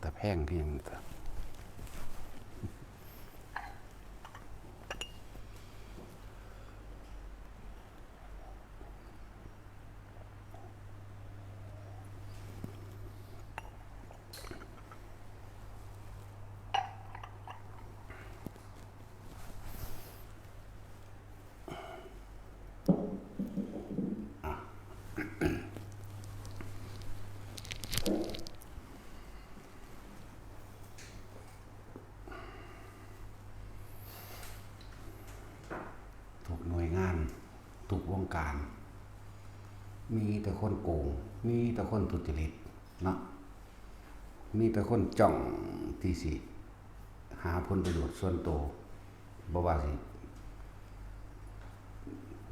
แต่แพงเพียงทุกหน่วยงานทุกวงการมีแต่คนโกงมีแต่คนทุจริตเนาะมีแต่คนจ้องที่สิหาผลประโยชน์ส่วนตัวบ่ว่าสิ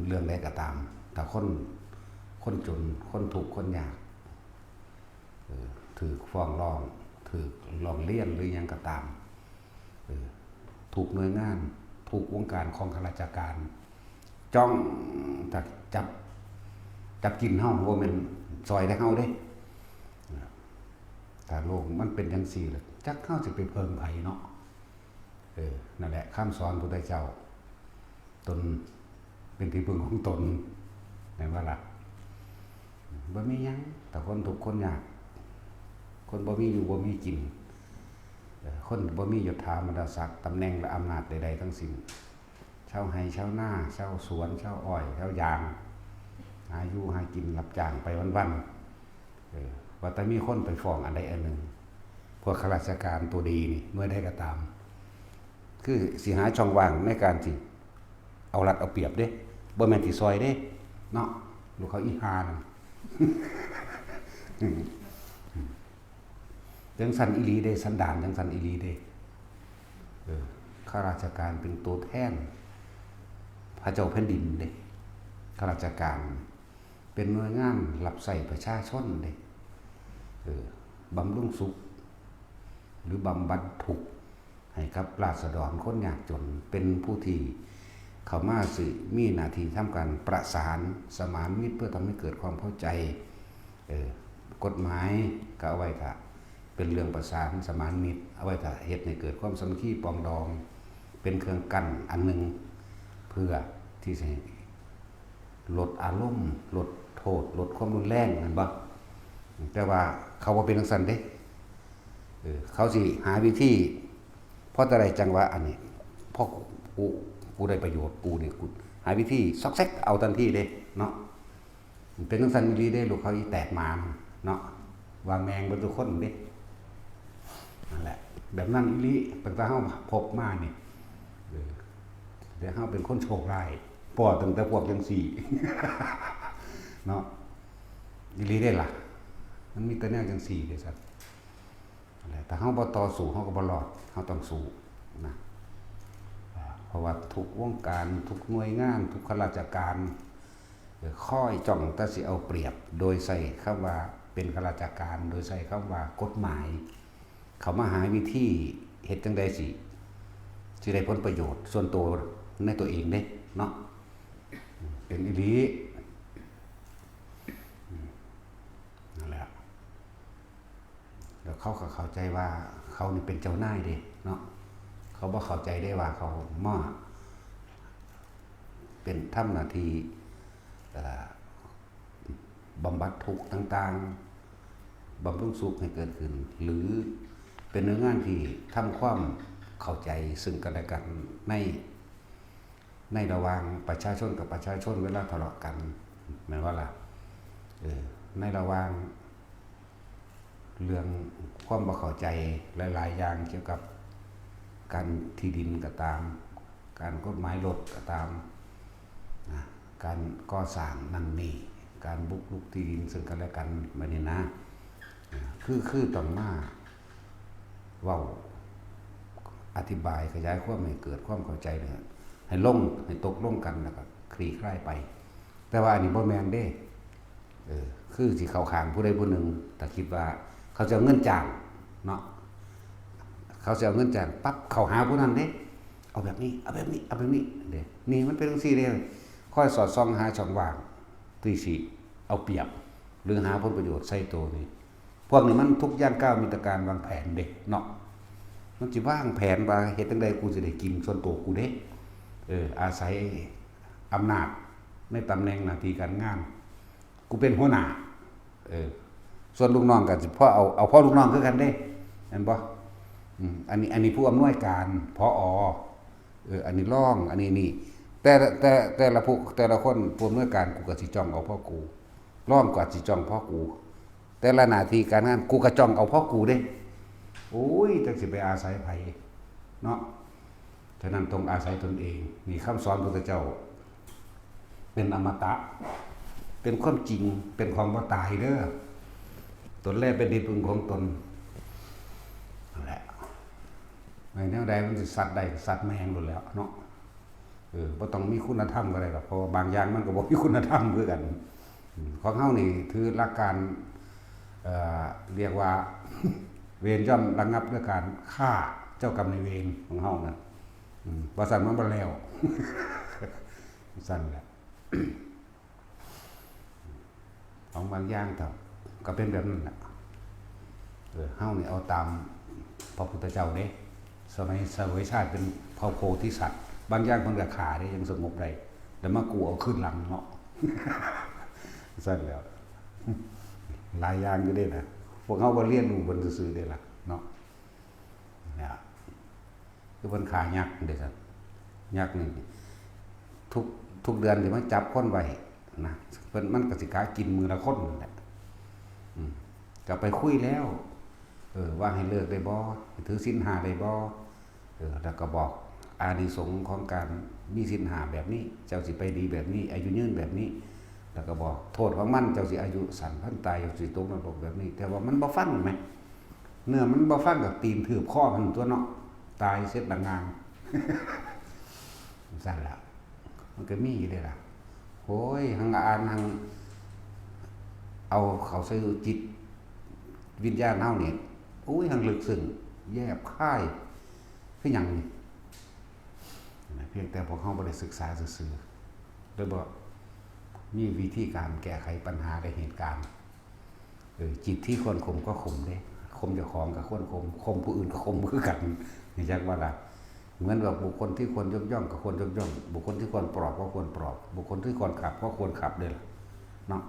เรื่องใดก็ตามแต่คนจนคนทุกข์คนยากถือฟ้องร้องถือร้องเรียนหรือยังก็ตามถูกหน่วยงานถูกวงการของข้าราชการจ้องจับกินเฮาบ่แม่นซอยได้เฮาเด้ถ้าโลกมันเป็นจังซี่ล่ะจักเฮาสิไปเพิ่มไผเนาะนั่นแหละคำสอนพุทธเจ้าตนเป็นที่พึ่งของตนแม่นว่าล่ะบ่มีหยังแต่คนทุกข์คนยากคนบ่มีอยู่บ่มีกินคนบ่มียศถาบรรดาศักดิ์ตำแหน่งและอำนาจใดๆทั้งสิ้นชาวไร่ชาวนาชาวสวนชาวอ้อยชาวยางหาอยู่หากินรับจ้างไปวันๆว่าแต่มีคนไปฟ้องอันใดอันหนึ่งพวกข้าราชการตัวดีนี่เมื่อใดก็ตามคือสิหาช่องว่างในการที่เอารัดเอาเปรียบเด้บ่แม่นสิซอยเด้เนาะลูกเขาอีหานั่นจังสันอีหลีเด้สันดานจังสันอีหลีเด้ข้าราชการเป็นตัวแทนพระเจ้าแผ่นดินเด้ข้าราชการเป็นหน่วยงานรับใช้ประชาชนเด้บำรุงสุขหรือบำบัดทุกข์ให้กับราษฎรคนยากจนเป็นผู้ที่เข้ามาสิมีหน้าที่ทำการประสานสมานมิตรเพื่อทำให้เกิดความเข้าใจกฎหมายก็เอาไว้ถ้าเป็นเรื่องประสานสมานมิตรเอาไว้ถ้าเหตุให้เกิดความสามัคคีปรองดองเป็นเครื่องกั้นอันหนึ่งเพื่อที่จะลดอารมณ์ลดโทษลดความรุนแรงนั่นบ่แต่ว่าเขาบ่เป็นจังซั่นเด้เขาสิหาวิธีเพราะอะไรจังว่าอันนี้เพราะกูได้ประโยชน์กูนี่กูหาวิธีซอกแซกเอาทันทีเด้เนาะเป็นจังซั่นอีหลีเด้ลูกเขาอีแตกมาเนาะวางแมงบนทุกคนเด้นั่นแหละแบบนั้นอีหลีตั้งแต่เฮาพบมานี่แต่เฮาเป็นคนโชคร้ายปอตั้งแต่พวกจังซี่เนาะอีหลีเด้ล่ะมันมีแต่แนวจังซี่เด้ซั่นนั่นแหละแต่เฮาบ่ต่อสู้เฮาก็บ่รอดเฮาต้องสู้นะเพราะว่าทุกวงการทุกหน่วยงานทุกข้าราชการคอยจ้องแต่สิเอาเปรียบโดยใส่คำว่าเป็นข้าราชการโดยใส่คำว่ากฎหมายเขามาหาวิธีเฮ็ดจังได๋สิได้ผลประโยชน์ส่วนตัวในตัวเองเด้เนาะเป็นอีหลีนั่นแหละแล้วเขาก็เข้าใจว่าเขานี่เป็นเจ้านายเด้เนาะเขาบ่เข้าใจได้ว่าเขามาเป็นทำหน้าที่บำบัดทุกข์ต่างๆบำรุงสุขให้เกิดขึ้นหรือเป็นหน่วยงานที่ทำความเข้าใจซึ่งกันและกันในระหว่างประชาชนกับประชาชนเวลาทะเลาะกันหมายว่าล่ะในระหว่างเรื่องความบ่เข้าใจหลายๆอย่างเกี่ยวกับการที่ดินก็ตามการกฎหมายรถก็ตามการก่อสร้างนั่นนี่การบุกรุกที่ดินซึ่งกันและกันแบบนี้นะคือต้องมาเว้าอธิบายขยายความให้เกิดความเข้าใจเลยให้ตกลงกันแล้วก็คลี่คลายไปแต่ว่าอันนี้บ่แม่นเด้คือสิเข้าข้างผู้ใดผู้หนึ่งแต่คิดว่าเขาจะเอาเงินจ้างเนาะเขาจะเอาเงินจ้างปั๊บเข้าหาผู้นั้นเด้เอาแบบนี้เอาแบบนี้เอาแบบนี้เด้นี่มันเป็นจังซี่เด้ค่อยสอดส่องหาช่องว่างที่สิเอาเปรียบหรือหาผลประโยชน์ใส่ตัวนี่ พวกนี้มันทุกย่างก้าวมีแต่การวางแผนเด็กเนาะมันสิวางแผนว่าเฮ็ดจังไดกูสิได้กินส่วนตัวกูเด้อาศัยอำนาจในตำแหน่งหน้าที่การงานกูเป็นหัวหน้าส่วนลูกน้องก็สิพ่อเอาพ่อลูกน้องคือกันเด้เห็นบ่อันนี้ผู้อำนวยการผออันนี้รองอันนี้นี่แต่ละผู้แต่ละคนผู้อำนวยการกูก็สิจ้องเอาพ่อกูรองก็สิจ้องพ่อกูแต่ละหน้าที่การงานกูก็จ้องเอาพ่อกูเด้โอ้ยจังสิไปอาศัยไผเนาะฉะนั้นต้องอาศัยตนเองนี่คำสอนพระพุทธเจ้าเป็นอมตะเป็นความจริงเป็นของบ่ตายเด้อตนแรกเป็นที่พึ่งของตนนั่นแหละในแนวใดมันสิสัตว์ใดสัตว์แมงหมดแล้วเนาะบ่ต้องมีคุณธรรมก็ได้หรอกเพราะบางอย่างมันก็บ่มีคุณธรรมคือกันของเฮานี่ถือหลักการเรียกว่า เวรย่อมระงับด้วยการฆ่าเจ้ากรรมนายเวรของเฮานั่นว่าสั่นมันบ่แล้ว สั่นแหละ ของบางอย่างเถอะก็เป็นแบบนั้นแหละเฮานี่เอาตามพระพุทธเจ้าเด้สมัยเสวยชาติเป็นพระโพธิสัตว์บางอย่างเพิ่นก็ฆ่าได้ยังสงบได้แล้วมากูเอาขึ้นหลังเนาะ สั่นแล้ว หลายอย่างอยู่เด้นะพวกเฮาบ่เรียนรู้เพิ่นซื่อๆเด้ล่ะเนาะเนี่ยคือเพิ่นฆ่ายักษ์เด้ซั่นยักษ์นี่ทุกเดือนสิมาจับคนไว้นะเพิ่นมันก็สิกากินมื้อละคนนั่นแหละก็ไปคุยแล้วว่าให้เลิกได้บ่ถือศีล5ได้บ่แล้วก็บอกอานิสงส์ของการมีศีล5แบบนี้เจ้าสิไปดีแบบนี้อายุยืนแบบนี้แล้วก็บอกโทษของมันเจ้าสิอายุสั้นพันตายเจ้าสิตกนรกแบบนี้แต่ว่ามันบ่ฟังแหมเนื้อมันบ่ฟังก็ตีนถืบคอมันตัวเนาะตายเสร็จดังงาน สั่นแล้วมันก็มีอยู่เด้ล่ะโอ้ยหังอ่านหังเอาเขาใส่จิตวิญญาณเฮานี่โอ้ยหังลึกซึ้งแยบคายคือหยังนี่เพียงแต่พวกเฮาบ่ได้ศึกษาซื่อๆโดยบ่มีวิธีการแก้ไขปัญหาในเหตุการณ์จิตที่ควรข่มก็ข่มเด้ข่มเจ้าของก็ควรข่มผู้อื่นก็ข่มคือกันนี่จักว่าล่ะเหมือนว่าบุคคลที่ควรยกย่องก็ควรยกย่องบุคคลที่ควรปลอบก็ควรปลอบบุคคลที่ควรขับก็ควรขับเด้อเนาะ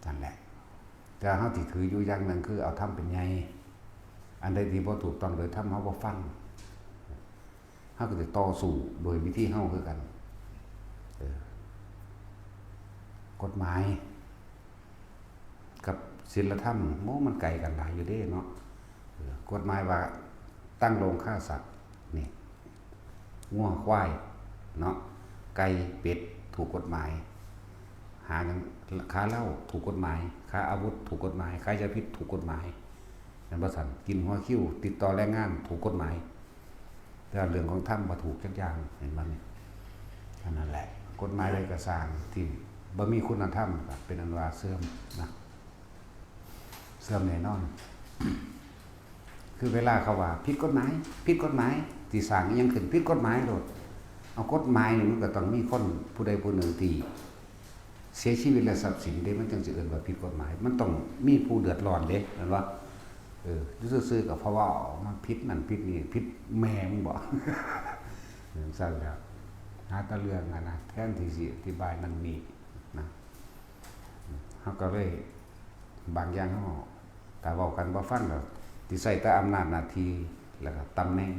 นั่นแหละแต่เฮาที่ถืออยู่อย่างนึงคือเอาธรรมเป็นใหญ่อันใดที่บ่ถูกต้องโดยธรรมเฮาบ่ฟังเฮาก็สิต่อสู้โดยวิธีเฮาคือกันกฎหมายกับศีลธรรมมันไกลกันหลายอยู่เด้เนาะกฎหมายว่าตั้งโรงฆ่าสัตว์นี่งัวควายเนาะไก่เป็ดถูกกฎหมายหากันค้าเหล้าถูกกฎหมายค้าอาวุธถูกกฎหมายค้ายาพิษถูกกฎหมายนั่นบ่ซั่นกินหัวคิ้วติดต่อแรงงานถูกกฎหมายแต่เรื่องของธรรมบ่ถูกจักอย่างเห็นบ่นี่นั่นแหละกฎหมายใดก็สร้างที่บ่มีคุณธรรมเป็นอันว่าเสื่อมนะเสื่อมแน่นอน คือเวลาเขาว่าผิดกฎหมายที่สร้างอีหยังขึ้นผิดกฎหมายโลดเอากฎหมายนี่มันก็ต้องมีคนผู้ใดผู้หนึ่งที่เสียชีวิตและทรัพย์สินเด้มันจึงสิเอิ้นว่าผิดกฎหมายมันต้องมีผู้เดือดร้อนเด้แม่นบ่ซื่อๆก็เพราะว่ามันผิดนั่นผิดนี่ผิดแม่มึงบ่ซั่นแล้วหาแต่เรื่องนะแทนที่สิอธิบายนั่นนี่นะเฮาก็เลยบางอย่างเฮาถ้าเว้ากันบ่ฟังก็สิใช้แต่อำนาจหน้าที่แล้วก็ตำแหน่ง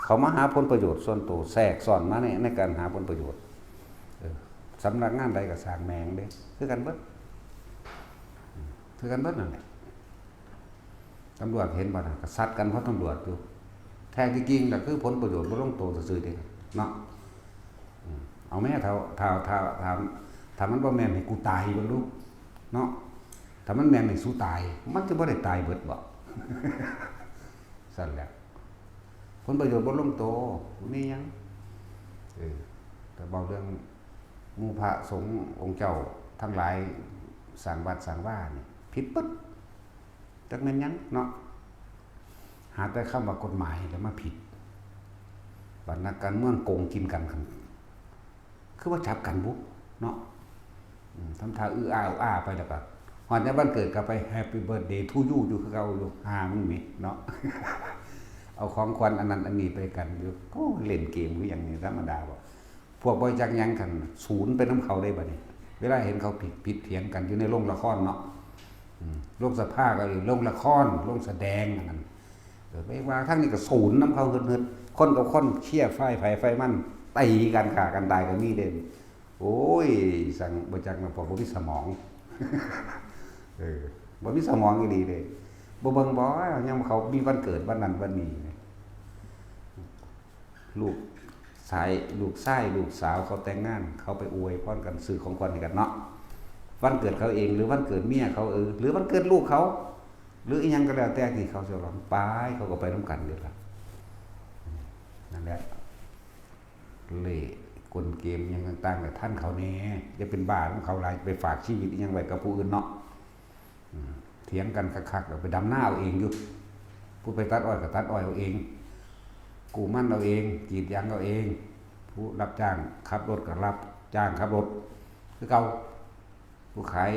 เขามาหาผลประโยชน์ส่วนตัวแทรกซ้อนมาในการหาผลประโยชน์สำนักงานใดก็สร้างแมงเด้คือกันเบิดนั่นแหละตำรวจเห็นบ่น่ะก็ซัดกันเพราะตำรวจอยู่แท้ที่จริงก็คือผลประโยชน์บ่ลงตัวซื่อๆเด้เนาะเอาแม่ถ้ามันบ่แม่นให้กูตายบ่ลูกเนาะถ้ามันแม่นให้สู้ตายมันจะบ่ได้ตายเบิดบ่ สั่นแหละผลประโยชน์บ่ลงตัวมีหยังแต่เว้าเรื่องหมู่พระสงฆ์องค์เจ้าทั้งหลายสร้างวัดสร้างว่านี่ผิดปึ๊ดจักแม่นหยังเนาะหาแต่คำว่ากฎหมายแล้วมาผิดบัดนักการเมืองโกงกินกันคือว่าจับกันบุเนาะทำท่าอื้ออ้าไปแล้วก็ ฮอดยามวันเกิดก็ไปแฮปปี้เบิร์ธเดย์ทูยูอยู่คือเก่าอยู่หามึงนี่เนาะ เอาของขวัญอันนั้นอันนี้ไปกันอยู่ก็เล่นเกมคืออย่างนี้ธรรมดาบ่พวกบ่จักหยังกันศูนย์ไปนำเขาได้บัดนี้เวลาเห็นเขาผิดเถียงกันอยู่ในโรงละครเนาะโรงสภาก็อยู่โรงละครโรงแสดงอันนั้นไปว่าทั้งนี้ก็ศูนย์นำเขาเฮ็ดคนกับคนเชียร์ไฟมันตีกันฆ่ากันตายก็มีเด่นโอ้ยสั่งบ่จักมาพอบ่มีสมองบ่มีสมองอีหลีเด้บ่เบิ่งบ่ยามเขามีวันเกิดวันนั้นวันนี้ลูกชายลูกสาวเขาแต่งงานเขาไปอวยพรกันซื้อของขวัญให้กันเนาะวันเกิดเขาเองหรือวันเกิดเมียเขาหรือวันเกิดลูกเขาหรืออีหยังก็แล้วแต่ที่เขาจะร้องไปเขาก็ไปนำกันเด้อล่ะนั่นแหละเล่กลเกมยังต่างๆแต่ท่านเขาแน่อย่าเป็นบ้าของเขาหลายไปฝากชีวิตอีหยังไว้กับผู้อื่นเนาะเถียงกันคักๆแล้วไปดำหน้าเอาเองอยู่ผู้ไปตัดอ้อยก็ตัดอ้อยเอาเองกู้มั่นเอาเองกรีดยางเอาเองผู้รับจ้างขับรถก็รับจ้างขับรถคือเก่าผู้ขาย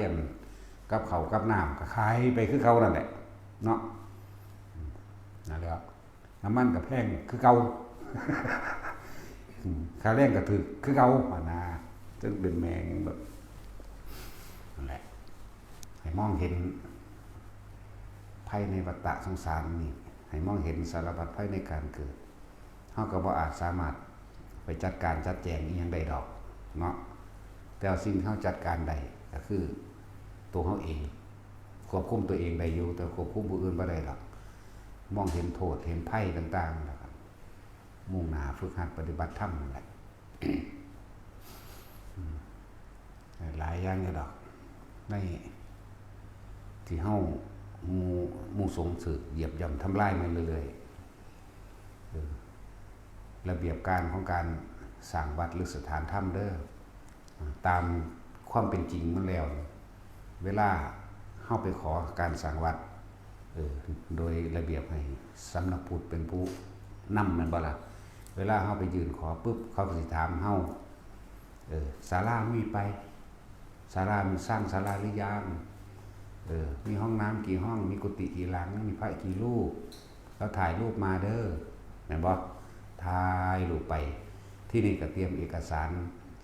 กับเขากับน้ำก็ขายไปคือเก่านั่นแหละเนาะนั่นแหละน้ำมันกับแพงคือเก่าค่าแรงก็ถือคือเก่านะจึงเป็นแมงแบบนั่นแหละให้มองเห็นภัยในวัฏฏะสงสารนี่ให้มองเห็นสารพัดภัยในการเกิดเฮาก็บ่อาจสามารถไปจัดการจัดแจงอีหยังได้ดอกเนาะแต่สิ่งที่เฮาจัดการได้ก็คือตัวเฮาเองควบคุมตัวเองได้อยู่แต่ควบคุมผู้อื่นบ่ได้หรอกมองเห็นโทษเห็นภัยต่างๆแล้วก็มุ่งหน้าฝึกหัดปฏิบัติธรรมนั่นแหละ หลายอย่างเลยดอกในที่เฮามู่สงสืบเหยียบย่ำทำลายมันเรื่อยๆระเบียบการของการสร้างวัดหรือสถานธรรมเด้อตามความเป็นจริงมันแล้วเวลาเฮาไปขอการสร้างวัดโดยระเบียบให้สำนักพุทธเป็นผู้นำมันบ่ล่ะเวลาเฮาไปยืนขอปุ๊บเขาก็สิถามเฮาศาลามีไปศาลามีสร้างศาลาหรือยังมีห้องน้ำกี่ห้องมีกุฏิกี่หลังมีพระกี่รูปแล้วถ่ายรูปมาเด้อแม่นบ่ถ่ายรูปไปที่นี่ก็เตรียมเอกสาร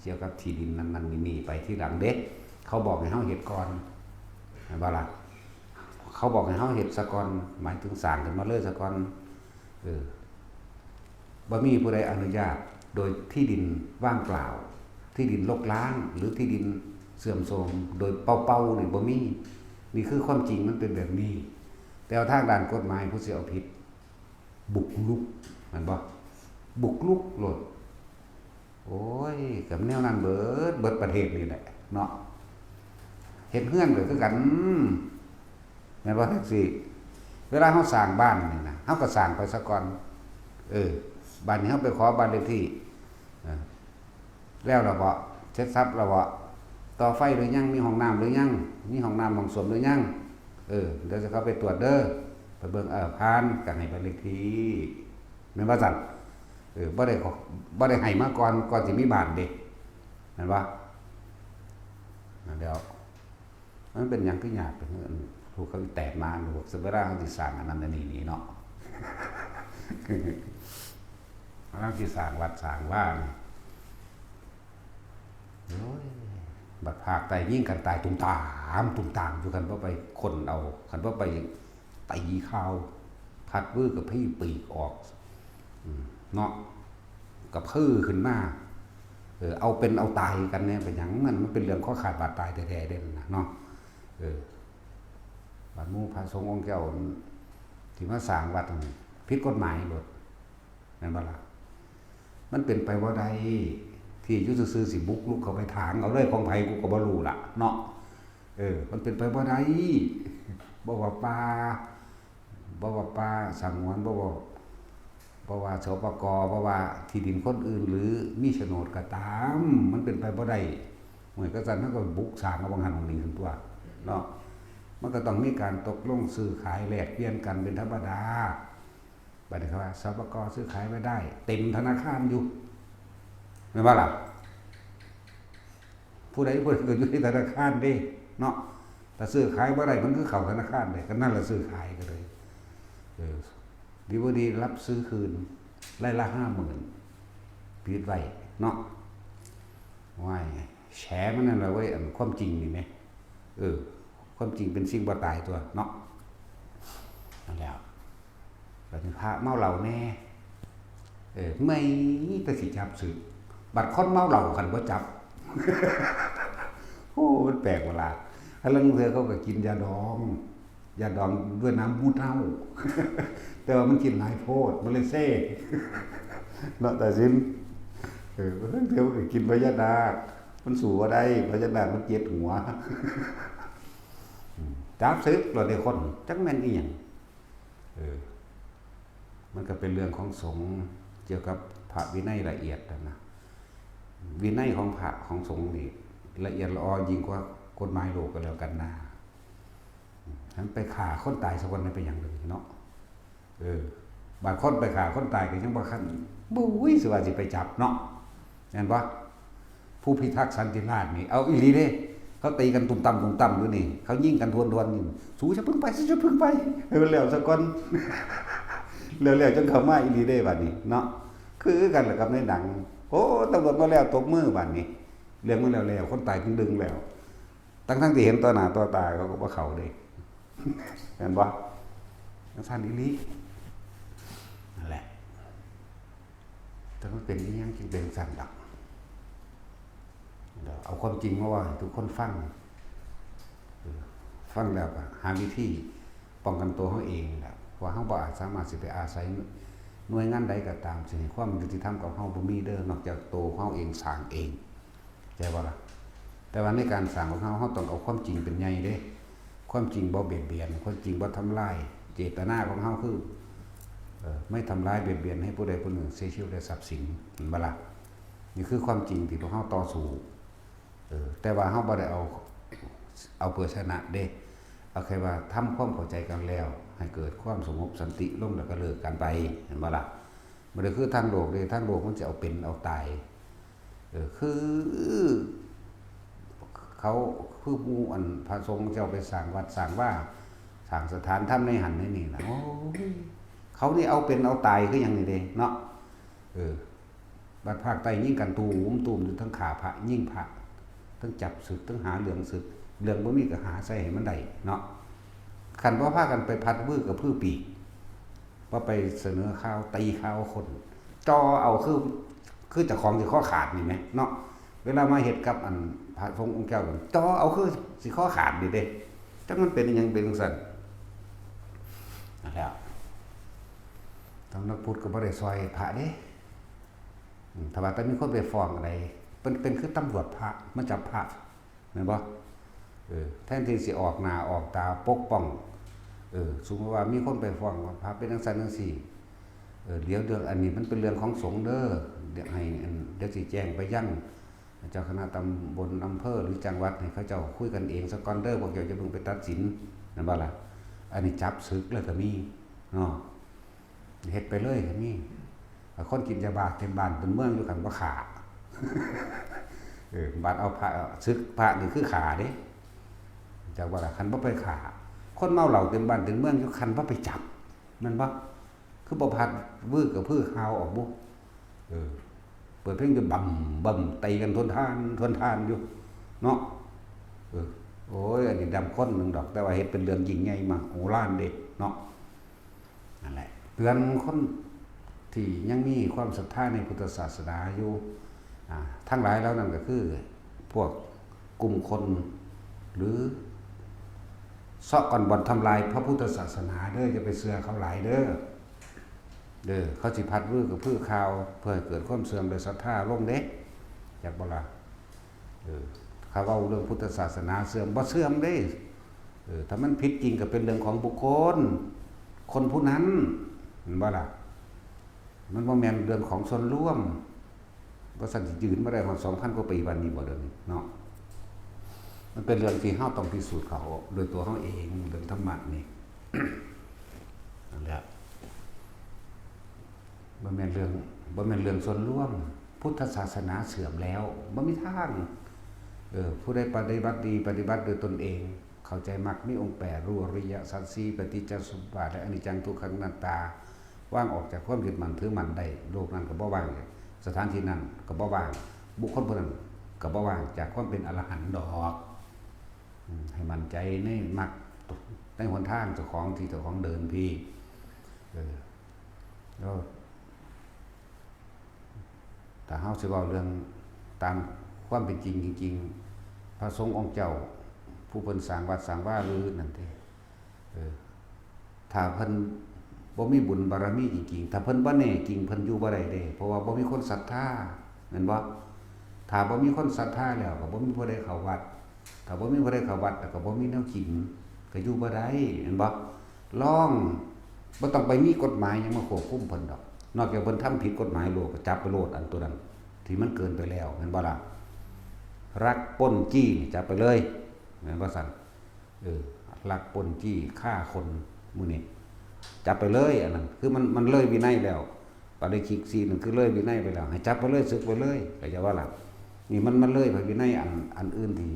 เกี่ยวกับที่ดินนั้นๆนี่ไปที่หลังเด็กเขาบอกให้เฮาเฮ็ดก่อนแม่นบ่ล่ะเขาบอกให้เฮาเฮ็ดซะก่อนหมายถึงสร้างขึ้นมาเลยซะก่อนบ่มีผู้ใดอนุญาตโดยที่ดินว่างเปล่าที่ดินรกร้างหรือที่ดินเสื่อมโทรมโดยเป่าๆนี่บ่มีนี่คือความจริงมันเป็นแบบนี้แต่ทางด้านกฎหมายผู้สิเอาผิดบุกรุกมันบ่บุกรุกโลดโอ้ยกับแนวนั้นเบิดประเทศนี่แหละเนาะเฮ็ดเฮือนก็คือกันแม่นบ่แท็กซี่เวลาเฮาสร้างบ้านนี่นะเฮาก็สร้างไปซะก่อนบ้านนี้เฮาไปขอบ้านเลขที่แล้วล่ะบ่เสร็จทรัพย์แล้วบ่ต่อไฟหรือยังมีห้องน้ำหรือยังมีห้องน้ำห้องส้วมหรือยังเดี๋ยวจะเข้าไปตรวจเด้อไปเบิ่งผ่านกันให้บ้านเลขที่แม่นบ่ซั่นบ่ได้ให้มาก่อนสิมีบ้านเด้แม่นบ่เดี๋ยวมันเป็นหยังคือยากเป็นผู้เขาแตกมาหรือว่าเวลาเฮาสิสร้างอันนั้นอันนี้เนาะเราสิสร้างวัดสร้างบ้านโอ้ยบัดภาคใต้ยิ่งกันตายตุ่มตามอยู่กันบ่ไปคนเอาคันบ่ไปตีข้าวพัดวื้อกับพี่ปีกออกเนาะกับพื้ขึ้นมาเอาเป็นเอาตายกันเนี่ยเป็นหยังมันเป็นเรื่องข้อขาดบาดตายแท้ๆเด่นนะเนาะบาดหมู่พระสงฆ์องค์แก้วที่มาสร้างวัดผิดกฎหมายหมดแม่นบ่ล่ะมันเป็นไปบ่ได้ที่อยู่ซื่อๆสิบุกลุกเข้าไปถางเอาเลยของไผกูก็บ่รู้ล่ะเนาะมันเป็นไปบ่ได้บ่ว่าป่าสงวนบ่ว่าสปกบ่ว่าที่ดินคนอื่นหรือมีโฉนดก็ตามมันเป็นไปบ่ได้เหมือนกับซั่นมันก็บุกสร้างเอาบางหันบางนี้ซั่นตัวเนาะมันก็ต้องมีการตกลงซื้อขายแลกเปลี่ยนกันเป็นธรรมดาบัดนี้เขาว่าสปกซื้อขายไม่ได้เต็มธนาคารอยู่แม่นบ่ล่ะผู้ใดก็อยู่ในธนาคารเด้เนาะ แต่ซื้อขายบ่ได้มันคือเข้าธนาคารได้ก็นั่นแหละซื้อขายก็เลยดีบ่ดีรับซื้อคืนไร่ละ50,000ปิดไว้เนาะว้ายแฉมันนั่นล่ะเว้ยอันความจริงนี่แหมความจริงเป็นสิ่งบ่ตายตัวเนาะนั่นแล้วบัดนี้พระเมาเหล้าแน่ไม่แต่สิจับสึกบัดคนเมาเหล้ากันบ่จับโอ้มันแปลกเวลาถ้าลังเทื่อเขาก็กินยาดองด้วยน้ำมูเท่าแต่ว่ามันกินหลายโพดมันเลยเซ่เนาะแต่สินลังเทื่อก็กินพญานาคมันสู้บ่ได้พญานาคมันเจ็บหัวจับสึกแล้วได้คนจักแม่นอีหยังมันก็เป็นเรื่องของสงฆ์เกี่ยวกับพระวินัยละเอียดนะวินัยของพระของสงฆ์นี่ละเอียดละออยิ่งกว่ากฎหมายโลกก็แล้วกันนะฉันไปฆ่าคนตายสักวันนั้นเป็นอย่างหนึ่งเนาะบางคนไปฆ่าคนตายก็ยังบ่คันบุ้ยสิว่าสิไปจับเนาะเห็นบ่ผู้พิทักษ์สันติราษฎร์นี่เอาอีหลีเด้เขาตีกันตุ่มต่ำอยู่นี่เขายิงกันทวนนี่สู้จะพึ่งไปให้มันแล้วสักก่อนแล้วจนเข้ามาอีหลีเด้บัดนี้เนาะคือกันแหละกับในหนังโอ้ตำรวจมาแล้วตบมือบัดนี้เรื่องมันแล้วคนตายถึงดึงแล้วทั้งที่เห็นต่อหน้าต่อตาเขาก็บ่เข้าเด้เห็นบ่ท่านอีหลีนั่นแหละแต่มันเป็นอีหยังจึงเป็นสั่นดอกเอาความจริงมาว่าทุกคนฟังแล้วก็หาวิธีป้องกันตัวเขาเองแหละว่าเขาบ่อาจสามารถสิไปอาศัยหน่วยงานใดก็ตามสิความยุติธรรมกับเขาบ่มีเด้อนอกจากตัวเขาเองสร้างเองใช่บ่ล่ะแต่ว่าในการสร้างของเขาต้องเอาความจริงเป็นใหญ่เด้ความจริงบ่เบียดเบียนความจริงบ่ทำลายเจตนาของเขาคือไม่ทำร้ายเบียดเบียนให้ผู้ใดผู้หนึ่งเสียชีวิตได้ทรัพย์สินเห็นบ่ล่ะนี่คือความจริงที่พวกเขาต่อสู้แต่ว่าเขาบ่ได้เอาเพื่อชนะเด้เอาแค่ว่าทำความเข้าใจกันแล้วให้เกิดความสงบสันติร่มแล้วก็เลิกกันไปเห็นบ่ล่ะมันก็คือทางโลกเลยทางโลกมันจะเอาเป็นเอาตายคือเขาคือผู้อันพระสงฆ์เจ้าไปสร้างวัดสร้างว่าสร้างสถานธรรมในหันในนี่นะโอ้เขานี่เอาเป็นเอาตายคืออย่างนี้เด้เนาะบัดภาคใต้ยิ่งกันตูมอยู่ทั้งขาพระยิ่งพระทั้งจับศึกทั้งหาเรื่องศึกเรื่องบ่มีก็หาใส่ให้มันได้เนาะคันว่าพากันไปพัดวื้อกับพื้ปีกว่าไปเสนอข่าวตีข่าวคนจอเอาคือเจ้าของสิข้อขาดนี่แหมเนาะเวลามาเฮ็ดกับอันพระสงฆ์องค์เจ้าจอเอาคือสิข้อขาดนี่เด้จังมันเป็นหยังเป็นจังซั่นนั่นแหละทั้งนักพุทธก็บ่ได้ซอยพระเด้ถ้าว่าแต่มีคนไปฟ้องอะไรเป็นคือตำรวจพระมาจับพระแม่นบ่แทนที่สิออกหน้าออกตาปกป้องสมมุติว่ามีคนไปฟ้องว่าพระเป็นจังซั่นจังซี่เดี๋ยวเรื่องอันนี้มันเป็นเรื่องของสงฆ์เด้อเดี๋ยวให้เดี๋ยวสิแจ้งไปยังเจ้าคณะตำบลอำเภอหรือจังหวัดให้เขาเจ้าคุยกันเองซะก่อนเด้อพวกเจ้าจะเพิ่งไปตัดสินนั่นบ่ล่ะอันนี้จับศึกแล้วก็มีเนาะเฮ็ดไปเลยก็มีคนกินยาบ้าเต็มบ้านเต็มเมืองอยู่กันบ่ขาบาดเอาพระศึกพระนี่คือขาเด้จากว่าคันบ่ไปขาคนเมาเหล้าเต็มบ้านเต็มเมืองอยู่คันบ่ไปจับนั่นบ่คือบ่พัดวื้อกับพื้อข่าวออกบ่เปิดเพลงจะบ่มตีกันทนทานอยู่เนาะโอ้ยอันนี้ดำคนนึงดอกแต่ว่าเฮ็ดเป็นเรื่องยิ่งใหญ่มากโหฬารเด้เนาะนั่นแหละเตือนคนที่ยังมีความศรัทธาในพุทธศาสนาอยู่ทั้งหลายแล้วนั่นก็คือพวกกลุ่มคนหรือเซาะก่อนบ่อนทำลายพระพุทธศาสนาเด้อจะไปเชื่อเขาหลายเด้อเขาสิพัดวื้อกับพื้อข่าวเพื่อให้เกิดความเสื่อมโดยศรัทธาลงเด้จากบ่ล่ะเขาเอาเรื่องพุทธศาสนาเสื่อมบ่เสื่อมเด้ถ้ามันผิดจริงก็เป็นเรื่องของบุคคลคนผู้นั้นเห็นบ่ล่ะมันบ่แม่นเรื่องของส่วนรวมบ่สั่นสิยืนมาได้มา2,000 กว่าปีวันนี้บ่เด้อนี่เนาะมันเป็นเรื่องที่เฮาต้องพิสูจน์เขาโดยตัวเฮาเองเรื่องธรรมะนี่ นั่นแหละบ่แม่นเรื่องส่วนรวมพุทธศาสนาเสื่อมแล้วบ่มีทางผู้ใดปฏิบัติดีปฏิบัติโดยตนเอง เข้าใจมรรคมีองค์8รู้อริยสัจสี่ปฏิจจสมุปบาทและอนิจจังทุกขังอนัตตาว่างออกจากความยึดมั่นถือมั่นได้โลกนั้นก็บ่ว่างสถานที่นั้นก็บ่ว่างบุคคลผู้นั้นก็บ่ว่างจากความเป็นอรหันต์ดอกให้มั่นใจในมรรคในหนทางเจ้าของที่เจ้าของเดินพี่แล้วแต่เฮาสิเว้าเรื่องตามความเป็นจริงจริงๆพระสงฆ์องค์เจ้าผู้เพิ่นสร้างวัดสร้างว่าหรือนั่นเด้ถ้าเพิ่นบ่มีบุญบารมีจริงๆถ้าเพิ่นบ่แน่จริงเพิ่นอยู่บ่ได้เด้เพราะว่าบ่มีคนศรัทธาแม่นบ่ถ้าบ่มีคนศรัทธาแล้วก็บ่มีผู้ใดเข้าวัดถ้าบ่มีผู้ใดเข้าวัดก็บ่มีแนวกินก็อยู่บ่ได้แม่นบ่ลองบ่ต้องไปมีกฎหมายหยังมาควบคุมเพิ่นดอกนอกจากเพิ่นทำผิดกฎหมายโลกก็จับไปโลดอันตัวนั้นที่มันเกินไปแล้วแม่นบ่ล่ะรักปล้นจี้จับไปเลยแม่นบ่ซั่นลักปล้นจี้ฆ่าคนมื้อนี้จับไปเลยอันนั้นคือมันเลยวินัยแล้วปาริชิก4นั่นคือเลยวินัยไปแล้วให้จับไปเลยสึกไปเลยก็จะว่าล่ะนี่มันเลยไปวินัยอันอื่นที่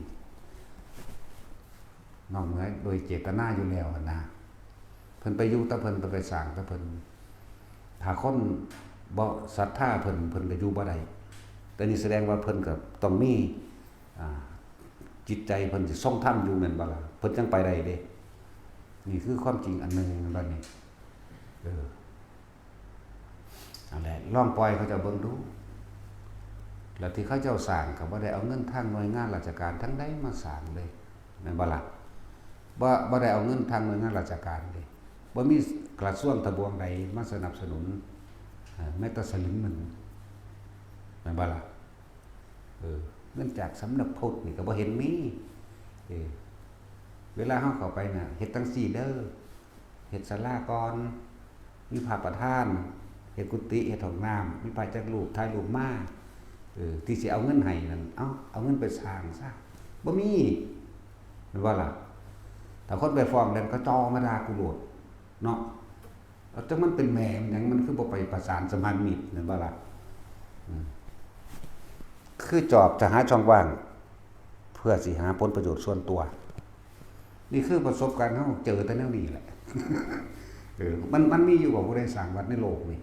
นอกเหนือโดยเจตนาอยู่แล้วนะเพิ่นไปอยู่ตะเพิ่นไปสร้างตะเพิ่นถ้าคนบ่ศรัทธาเพิ่นก็อยู่บ่ได้แต่นี่แสดงว่าเพิ่นก็ต้องมีจิตใจเพิ่นสิทรงธรรมอยู่แม่นบ่ล่ะเพิ่นจังไปได้เด้นี่คือความจริงอันนึงบัดนี้นั่นแหละลองปล่อยเขาเจ้าเบิ่งดูแล้วที่เขาเจ้าสร้างก็บ่ได้เอาเงินทางหน่วยงานราชการทั้งใดมาสร้างเลยแม่นบ่ล่ะบ่ได้เอาเงินทางหน่วยงานราชการเลยบ่มีกระทรวงทบวงใดมาสนับสนุนแม้แต่สลึงหนึ่งแม่นบ่ล่ะเงินจากสำนักพุทธนี่ก็บ่เห็นมีเวลาเฮาเข้าไปน่ะเฮ็ดจังซี่เด้อเฮ็ดศาลาก่อนมีพระประธานเฮ็ดกุฏิเฮ็ดห้องน้ำมีพระจักรูปถ่ายรูปมาที่สิเอาเงินให้นั่นเอาเงินไปสร้างซะบ่มีแม่นบ่ล่ะถ้าคนไปฟ้องแล้วก็จอมาด่ากูโลดเนาะแล้วจังมันเป็นแม่มันหยังมันคือบ่ไปประสานสัมพันธ์มิตรแม่นบ่ล่ะคือจอบจะหาช่องว่างเพื่อสิหาผลประโยชน์ส่วนตัวนี่คือประสบการณ์เฮาเจอแต่แนวนี้แหละมันมีอยู่ว่าผู้ใดสร้างวัดในโลกนี่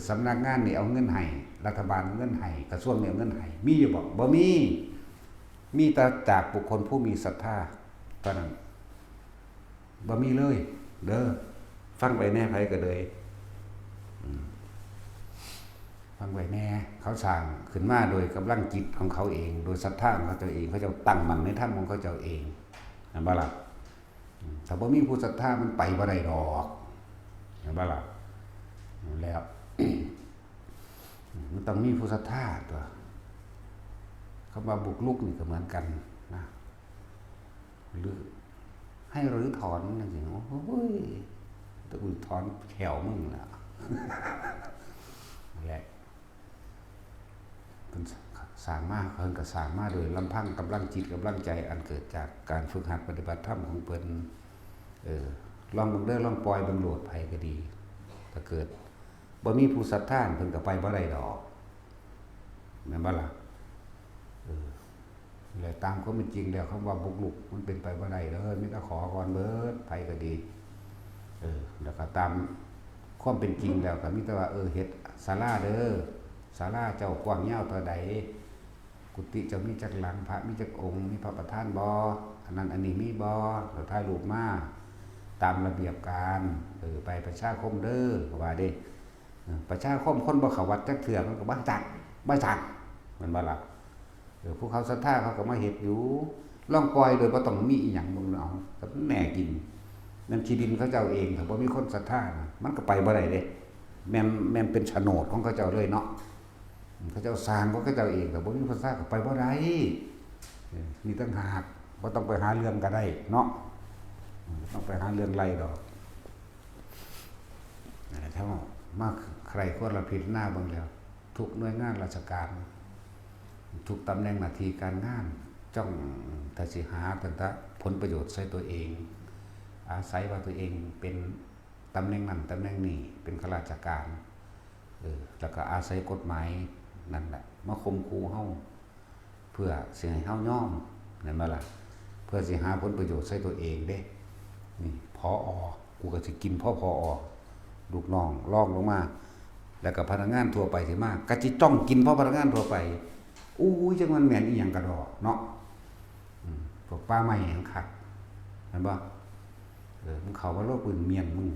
สำนักงานนี่เอาเงินให้รัฐบาลเอาเงินให้กระทรวงนี่เอาเงินให้มีอยู่บ่มีแต่จากบุคคลผู้มีศรัทธาเท่านั้นบ่มีเลยเด้อฟังไปแน่ไผก็เลยฟังไว้แน่เขาสร้างขึ้นมาโดยกำลังจิตของเขาเองโดยศรัทธาของเขาเองเขาจะตั้งมั่นในธรรมของเขาเจ้าเองนั่นบ่ล่ะถ้าบ่มีผู้ศรัทธามันไปบ่ได้ดอกนั่นบ่ล่ะแล้ว มันต้องมีผู้ศรัทธาตัวคำว่าบุกลุกนี่ก็เหมือนกันนะหรือให้รื้อถอนนั่นสิโอ้ยตะกุยถอนแขวมึงล่ะนั่นแหละสร้างมาเพิ่นก็สร้างมาโดยลำพังกำลังจิตกำลังใจอันเกิดจากการฝึกหัดปฏิบัติธรรมของเพิ่นลองเบิ่งเด้อลองปล่อยเบิ่งโลดไผก็ดีถ้าเกิดบ่มีผู้ศรัทธาเพิ่นก็ไปบ่ได้ดอกแม่นบ่ล่ะแล้วตามความเป็นจริงแล้วคำว่าบุกรุกมันเป็นไปบ่ได้เด้อมีแต่ขอก่อนเบิดไผก็ดีแล้วก็ตามความเป็นจริงแล้วก็มีแต่ว่าเฮ็ดศาลาเด้อศาลาเจ้ากว้างยาวเท่าใดกุฏิเจ้ามีจักหลังพระมีจักองค์มีพระประธานบ่อันนั้นอันนี้มีบ่แล้วถ่ายรูปมาตามระเบียบการไปประชาคมเด้อว่าเด้ประชาคมคนบ่เข้าวัดจักเทื่อมันก็บ่จักมันบ่ล่ะผู้เขาศรัทธาเขาก็มาเฮ็ดอยู่ลองปล่อยโดยบ่ต้องมีอีหยังมึงเอาแต่แน่กินนั่นที่ดินเขาเจ้าเองถ้าบ่มีคนศรัทธามันก็ไปบ่ได้เด้แม่นเป็นโฉนดของเขาเจ้าเลยเนาะเขาเจ้าสร้างของเขาเจ้าเองแต่บ่มีคนสร้างก็ไปบ่ได้มีต่างหากบ่ต้องไปหาเรื่องก็ได้เนาะต้องไปหาเรื่องไล่ดอกถ้ามาใครคนละพิจารณาเบิ่งแล้วทุกหน่วยงานราชการทุกตำแหน่งหน้าที่การงานจ้องแต่สิหาแต่ผลประโยชน์ใส่ตัวเองอาศัยว่าตัวเองเป็นตำแหน่งนั้นตำแหน่งนี้เป็นข้าราชการแล้วก็อาศัยกฎหมายนั่นแหละมาข่มขู่เฮาเพื่อสิให้เฮายอมนั่นบ่ล่ะผ พื่อสิหาผลประโยชน์ใส่ตัวเองเด้นี่พอกูก็สิกินพอลูกน้องลอกลงมาแล้วก็พนักงานทั่วไปสิมากก็สิจ้องกินเพราะพนักงานทั่วไปอู้ยจังมันแม่นอีหยังกระดอกเนาะพวกป้าใหม่หังคักเห็นบ่มึงเข้ามาโลกปืนเมียนมึง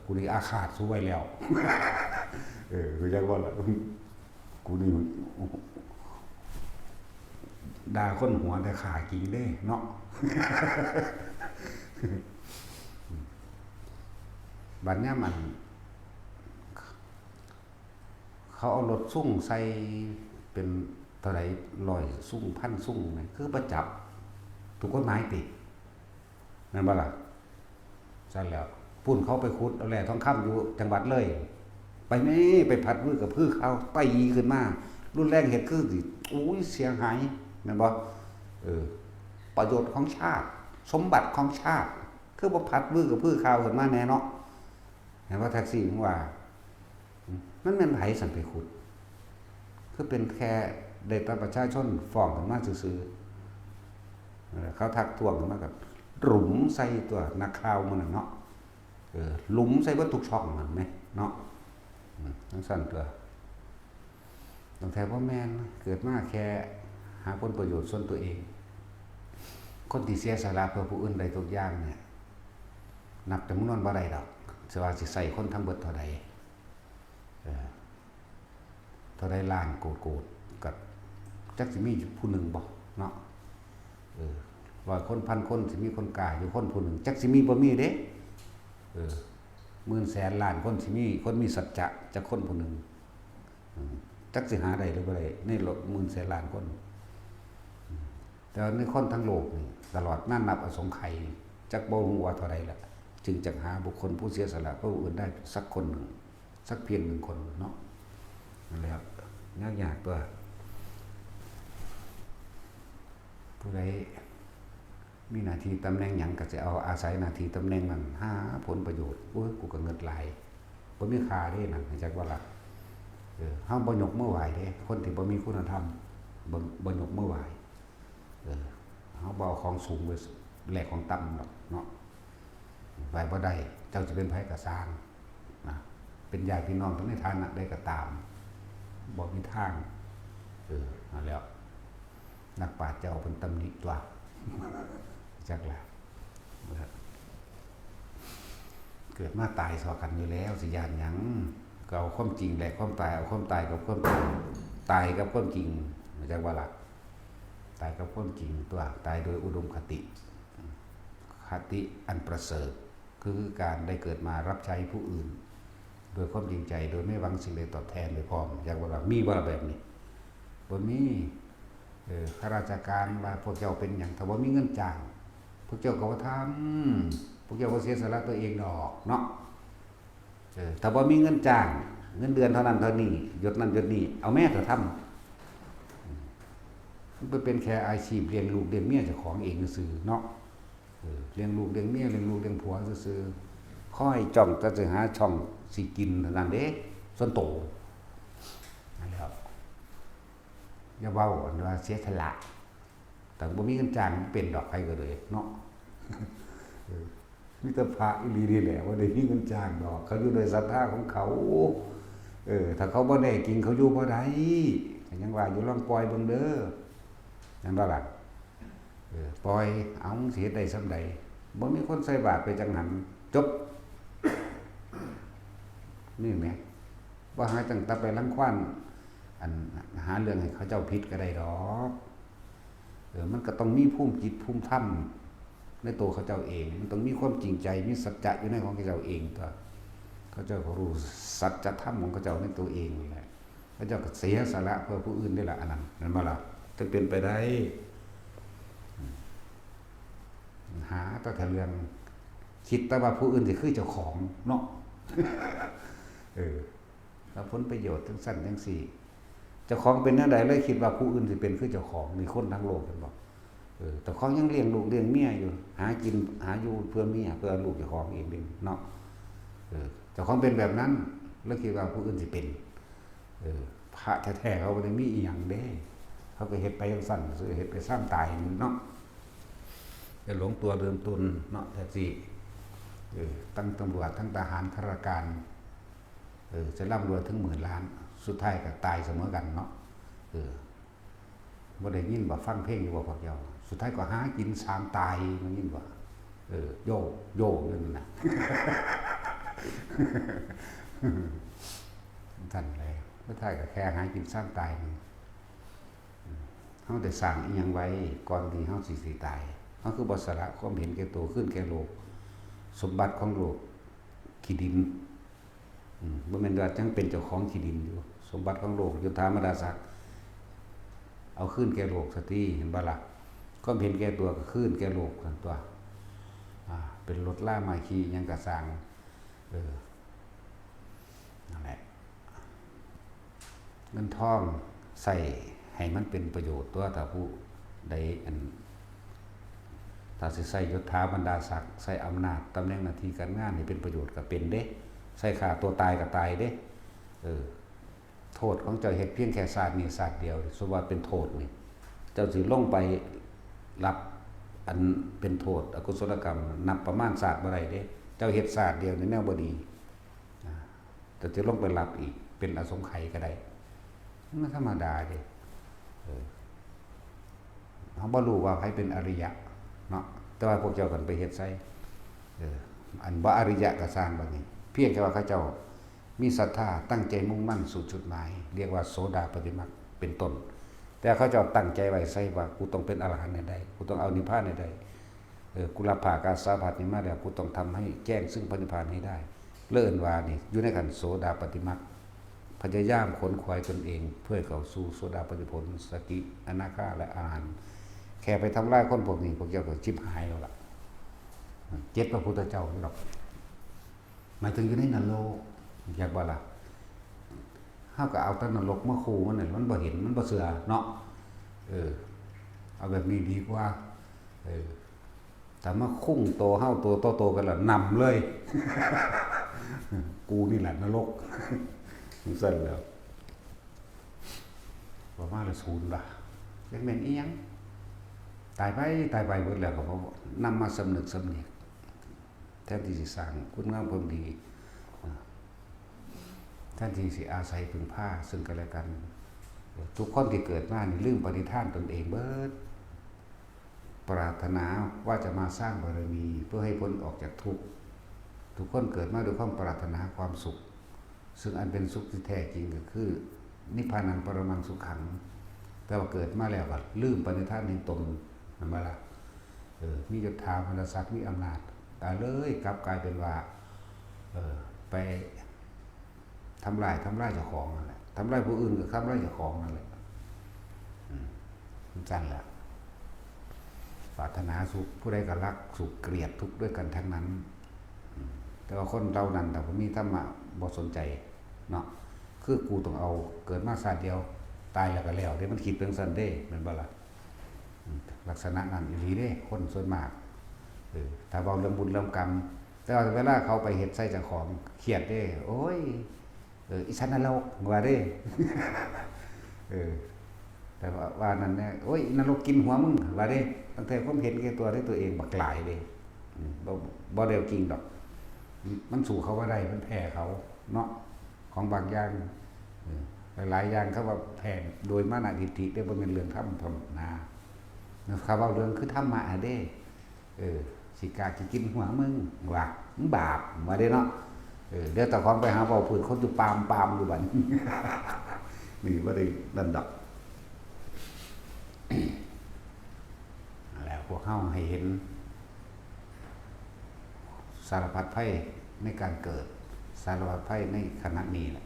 กูนี่อาฆาตสู้ไว้แล้วกูจักว่าล่ะกูนี่ด่าคนหัวแต่ขากินเด้เนาะบัดเนี้ยมันเขาเอารถสุ่งใส่เป็นเท่าไหร่100สุ่งพันสุ่งนี่คือประจับถูกกฎหมายตินั่นบ่ล่ะซั่นแล้วปุ่นเขาไปขุดเอาแหล่ทองคำอยู่จังหวัดเลยไปแม่ไปผัดมือกับพืชเขาตีขึ้นมารุนแรงเฮ็ดคือสิโอ้ยเสียหายแม่นบ่ประโยชน์ของชาติสมบัติของชาติคือบ่ผัดมือกับพืชเขาขึ้นมาแน่เนาะเห็นว่าแท็กซี่มันว่ามันแม่นไผสั่นไปขุดคือเป็นแค่ได้แต่ประชาชนฟ้องกันมาซื่อๆเขาทักท้วงกันมากับหลุมใส่ตัวนักข่าวมันเนาะหลุมใส่วัตถุช่องมันไหมเนาะทั้งสั้นตัวตั้งแต่พ่อแม่เกิดมาแค่หาผลประโยชน์ส่วนตัวเองคนที่เสียสละเพื่อผู้อื่นใดทุกอย่างเนี่ยนับแต่มุ่งนอนบ่ได้ดอกสว่าสิใส่คนทั้งเบิดเท่าใดล้านโกดกับจักสิมีผู้หนึ่งบ่เนาะ100 คน1,000 คนสิมีคนกล้าอยู่คนผู้หนึ่งจักสิมีบ่มีเด้10,000 แสนล้านคนสิมีคนมีสัจจะจักคนผู้หนึ่งจักสิหาได้หรือบ่ได้ใน10,000 แสนล้านคนแต่ในคนทั้งโลกนี่ตลอดนับอสงไขยจักบ่ฮู้ว่าเท่าใดล่ะจึงจักหาบุคคลผู้เสียสละเพื่อผู้อื่นได้สักคนหนึ่งสักเพียง1 คนเนาะนั่นแหละยากตัวผู้ใดมีหน้าที่ตำแหน่งหยังก็จะเอาอาศัยหน้าที่ตำแหน่งนั้นหาผลประโยชน์โอ้ยกูก็เงินหลายบ่มีค่าเด้นั่นจักว่าล่ะเฮาบ่ยกมือไหว้เด้คนที่บ่มีคุณธรรมบ่ยกมือไหว้เฮาบ่เอาของสูงไปแลกของต่ำหรอกเนาะไหว้บ่ได้เจ้าจะเป็นไผก็สร้างนะเป็นญาติพี่น้องทั้งในฐานะใดก็ตามบ่มีทางนั่นแล้วนักปราชญ์เจ้าเพิ่นตำหนิตัวจักล่ะเกิดมาตายสอกันอยู่แล้วสิย่านหยังก็เอาความจริงแหละความตายเอาความตายกับความจริงตายกับความจริงจักว่าล่ะตายกับความจริงตัวตายโดยอุดมคติอันประเสริฐคือการได้เกิดมารับใช้ผู้อื่นโดยความจริงใจโดยไม่หวังสิ่งใดตอบแทนโดยพร้อมจักว่าล่ะมีว่าแบบนี้บ่มีข้าราชการว่าพวกเจ้าเป็นอย่างถ้าว่ามีเงินจ้างพวกเจ้าก็ว่าทำพวกเจ้าก็เสียสละตัวเองดอกเนาะถ้าว่ามีเงินจ้างเงินเดือนเท่านั้นเท่านี้ยศนั้นยศนี้เอาแม่เถอะทำมันเป็นแค่อาชีพเลี้ยงลูกเลี้ยงเมียเจ้าของเองซื่อเนาะเลี้ยงลูกเลี้ยงเมียเลี้ยงลูกเลี้ยงผัวซื่อค่อยจ้องจะหาช่องสิกินเท่านั้นเด้ส่วนโตนั่นแหละอย่าเว้าว่าเสียสละแต่บ่มีเงินจ้างเป็นดอกไผก็เลยเนาะมีแต่พระอีหลีนี่แหละว่าได้มีเงินจ้างดอกเขาอยู่โดยศรัทธาของเขาถ้าเขาบ่ได้กินเขาอยู่บ่ได้ยังว่าอยู่ลองปล่อยเบิ่งเด้อนั่นบ่ล่ะปล่อยเอาสิเฮ็ดได้ส่ำใดบ่มีคนใส่บาตรไปจังหันจบนี่แหมบ่หาจังตะไปรังควานอันหาเรื่องให้เขาเจ้าผิดก็ได้ดอกมันก็ต้องมีภูมิจิตภูมิธรรมในตัวเขาเจ้าเองมันต้องมีความจริงใจมีสัจจะอยู่ในของเขาเจ้าเองตัวเขาเจ้าก็รู้สัจธรรมของเขาเจ้าในตัวเองนี่แหละเขาเจ้าก็เสียสละเพื่อผู้อื่นได้ละอันนั้นนั่นบ่ล่ะถึงเป็นไปได้หาแต่เรื่องคิดแต่ว่าผู้อื่นสิคือเจ้าของเนาะแล้วผลประโยชน์ทั้งสั้นทั้งสี่เจ้าของเป็นแนวใดเลยคิดว่าผู้อื่นสิเป็นคือเจ้าของนี่คนทั้งโลกกันบอกแต่ของยังเลี้ยงลูกเลี้ยงเมียอยู่หากินหาอยู่เพื่อเมียเพื่อลูกเจ้าของเองเนาะเจ้าของเป็นแบบนั้นแล้วคิดว่าผู้อื่นสิเป็นพระแท้ๆเขาบ่ได้มีอีหยังเด้เขาก็เฮ็ดไปจังซั่นซื่อเฮ็ดไปสร้างตายเนาะ จะหลงตัวเดิมตุนเนาะแต่สิตั้งตำรวจทั้งทหารข้าราชการจะร่ำรวยถึง10,000 ล้านสุดท้ายก็ตายเสมอกันเนาะบ่ได้ยินว่าฟังเพลงอยู่บ่พวกเจ้าสุดท้ายก็หากินสามตายมันยินว่าโยโย่นั่นน่ะ ท่านเลยสุดท้ายก็แค่หากินสามตายนึงเฮาได้สร้างอีหยังไว้ก่อนที่เฮาสิตายเฮาคือบ่สละความเห็นแก่ตัวขึ้นแก่โลกสมบัติของโลกขี้ดินบ่แม่นว่าจังเป็นเจ้าของขี้ดินอยู่สมบัติของโลกยุทธามดาศักดิ์เอาขึ้นแก่โลกสติเห็นบ่ล่ะความเห็นแก่ตัวก็ขึ้นแก่โลกกันตัวเป็นรถล่ามาขี่ยังกระสร้างนั่นแหละเงินทองใส่ให้มันเป็นประโยชน์ตัวถ้าผู้ใดถ้าสิใส่ยศถาบรรดาศักดิ์ใส่อำนาจตำแหน่งหน้าที่การงานให้เป็นประโยชน์ก็เป็นเด้ใส่ฆ่าตัวตายก็ตายเด้โทษของเจ้าเฮ็ดเพียงแค่ศาสตร์นี้ศาสตร์เดียวสมว่าเป็นโทษนี่เจ้าสิลงไปรับอันเป็นโทษอกุศลกรรมนับประมาณศาสตร์บ่ได้เด้เจ้าเฮ็ดศาสตร์เดียวในแนวบ่ดีแต่จะลงไปรับอีกเป็นอสงไขยก็ได้มันธรรมดาเด้เฮาบ่รู้ว่าใครเป็นอริยะเนาะแต่ว่าพวกเจ้ากันไปเฮ็ดใส่อันบ่อริยะก็สร้างบัดนี้เพียงแค่ว่าเขาเจ้ามีศรัทธาตั้งใจมุ่งมั่นสู่จุดหมายเรียกว่าโสดาปัตติมรรคเป็นต้นแต่เขาเจ้าตั้งใจไว้ใส่ว่ากูต้องเป็นอรหันต์ให้ได้กูต้องเอานิพพานให้ได้กูรับผ่ากาสาผัสนี้มาแล้วกูต้องทำให้แจ้งซึ่งพระนิพพานให้ได้เลิ่นว่านี่อยู่ในขั้นโสดาปัตติมรรคพยายามขนขวายตนเองเพื่อเข้าสู่โสดาปัตติผลสกิอนาคาและอรหันต์แค่ไปทำลายคนพวกนี้พวกเจ้าก็ชิบหายแล้วล่ะเจ็ดพระพุทธเจ้าหรอกหมายถึงอยู่ในนรกอยากบ่ล่ะเฮาก็เอาแต่นรกมาขู่มันน่ะมันบ่เห็นมันบ่เชื่อเนาะเอาแบบนี้ดีกว่าแต่มาคุ้งโตเฮาตัวโตๆกันแล้วนำเลย กูนี่แหละนรกมันสั่นแล้วบ่มาละศูนย์ล่ะจักแม่นอีหยังตายไปเบิดแล้วก็บ่นำมาสำนึกสำเนียกแทนที่สิสร้างคุณงามความดีแทนที่สิอาศัยพึ่งพาซึ่งกันและกันทุกคนที่เกิดมานี่ลืมปฏิฐานตนเองเบิดปรารถนาว่าจะมาสร้างบารมีเพื่อให้พ้นออกจากทุกข์ทุกคนเกิดมาด้วยความปรารถนาความสุขซึ่งอันเป็นสุขที่แท้จริงก็คือนิพพานังปรมังสุขังแต่ว่าเกิดมาแล้วก็ลืมปณิธานในตนนั่นมาละมียศถาบรรดาศักดิ์มีอำนาจแต่เลยกลับกลายเป็นว่าไปทำลายเจ้าของนั่นแหละทำลายผู้อื่นก็ทำลายเจ้าของนั่นแหละมันจันแหละปรารถนาสุขผู้ใดก็รักสุขเกลียดทุกข์ด้วยกันทั้งนั้นแต่ว่าคนเรานั้นแต่ผมมีธรรมะบ่สนใจเนาะคือกูต้องเอาเกิดมาชาติเดียวตายแล้วก็แล้วเด้มันคิดเป็นซันเด้แม่นบ่ล่ะลักษณะนั้นอีหลีเด้คนส่วนมากถ้าเว้าเรื่องบุญเรื่องกรรมแต่ว่าเวลาเขาไปเฮ็ดใส่เจ้าของเครียดเด้โอ้ยอีฉันนรกว่าเด้ แต่ว่านั้นแน่โอ้ยนรกกินหัวมึงว่าเด้ตั้งแต่ผมเห็นแก่ตัวได้ตัวเองบักหลายเด้บ่ได้จริงดอกมันสู้เขาบ่ได้มันแพ้เขาเนาะของบางอย่างหลายๆอย่างเขาว่าแพ้โดยมานะทิฏฐิได้บ่แม่นเรื่องธรรมธรรมนาเขาว่าเรื่องคือธรรมะเด้สิกาสิกินหัวมึงว่ามึงบาปว่าเด้เนาะเดี๋ยวตะของไปหาเว้าพื้นคนอยู่ปามอยู่บัดนี้ นี่บ่ได้ดันดอกแล้วพวกเฮาให้เห็นสารพัดภัยในการเกิดสารพัดภัยในขณะนี้แหละ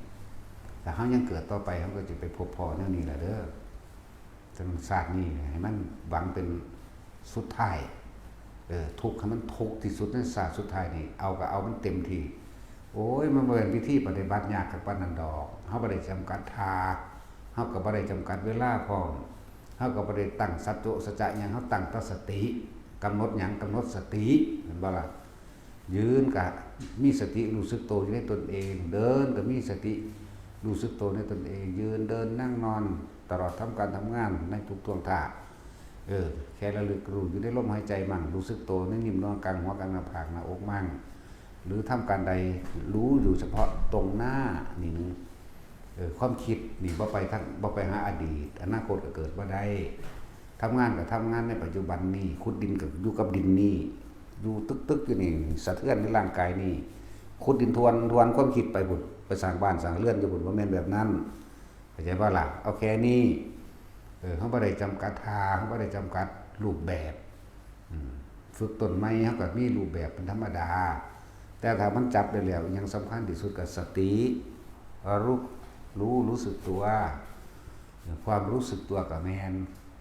แต่เฮายังเกิดต่อไปเฮาก็จะไปพบพอแนวนี้แหละเด้อจนศาสตร์นี้ให้มันหวังเป็นสุดท้ายทุกข์ให้มันทุกข์ที่สุดในศาสตร์สุดท้ายนี่เอาก็เอามันเต็มที่โอ้ยมันบ่เป็นวิธีปฏิบัติยากกับปานนั้นดอกเฮาบ่ได้จำกัดทาเฮาก็บ่ได้จำกัดเวลาพร้อมเฮาก็บ่ได้ตั้งสัจจะสัจจะหยังเฮาตั้งแต่สติกำหนดหยังกำหนดสติเห็นบ่ล่ะยืนก็มีสติรู้สึกตัวอยู่ในตนเองเดินก็มีสติรู้สึกตัวในตนเองยืนเดินนั่งนอนตลอดทำการทำงานในทุกท่วงท่า แค่ระลึกรู้อยู่ในลมหายใจมั่งรู้สึกตัวในนิ่มนอนกลางหัวกลางหน้าผากหน้าอกมั่งหรือทำการใดรู้อยู่เฉพาะตรงหน้านี่นึงความคิดนี่บ่ไปทั้งบ่ไปหาอดีตอนาคตก็เกิดบ่ได้ทำงานก็ทำงานในปัจจุบันนี่ขุดดินก็อยู่กับดินนี่อยู่ตึกๆอยู่นี่สะเทือนในร่างกายนี่ขุดดินทวนความคิดไปบุญไปสร้างบ้านสร้างเรือนอยู่บุญบ่แม่นแบบนั้นเข้าใจบ่ล่ะเอาแค่นี้เขาบ่ได้จำกัดทางเขาบ่ได้จำกัดรูปแบบฝึกต้นไม้เขาก็มีรูปแบบเป็นธรรมดาแต่ถ้ามันจับได้แล้วยังสำคัญที่สุดก็สติรู้สึกตัวความรู้สึกตัวกับแม่น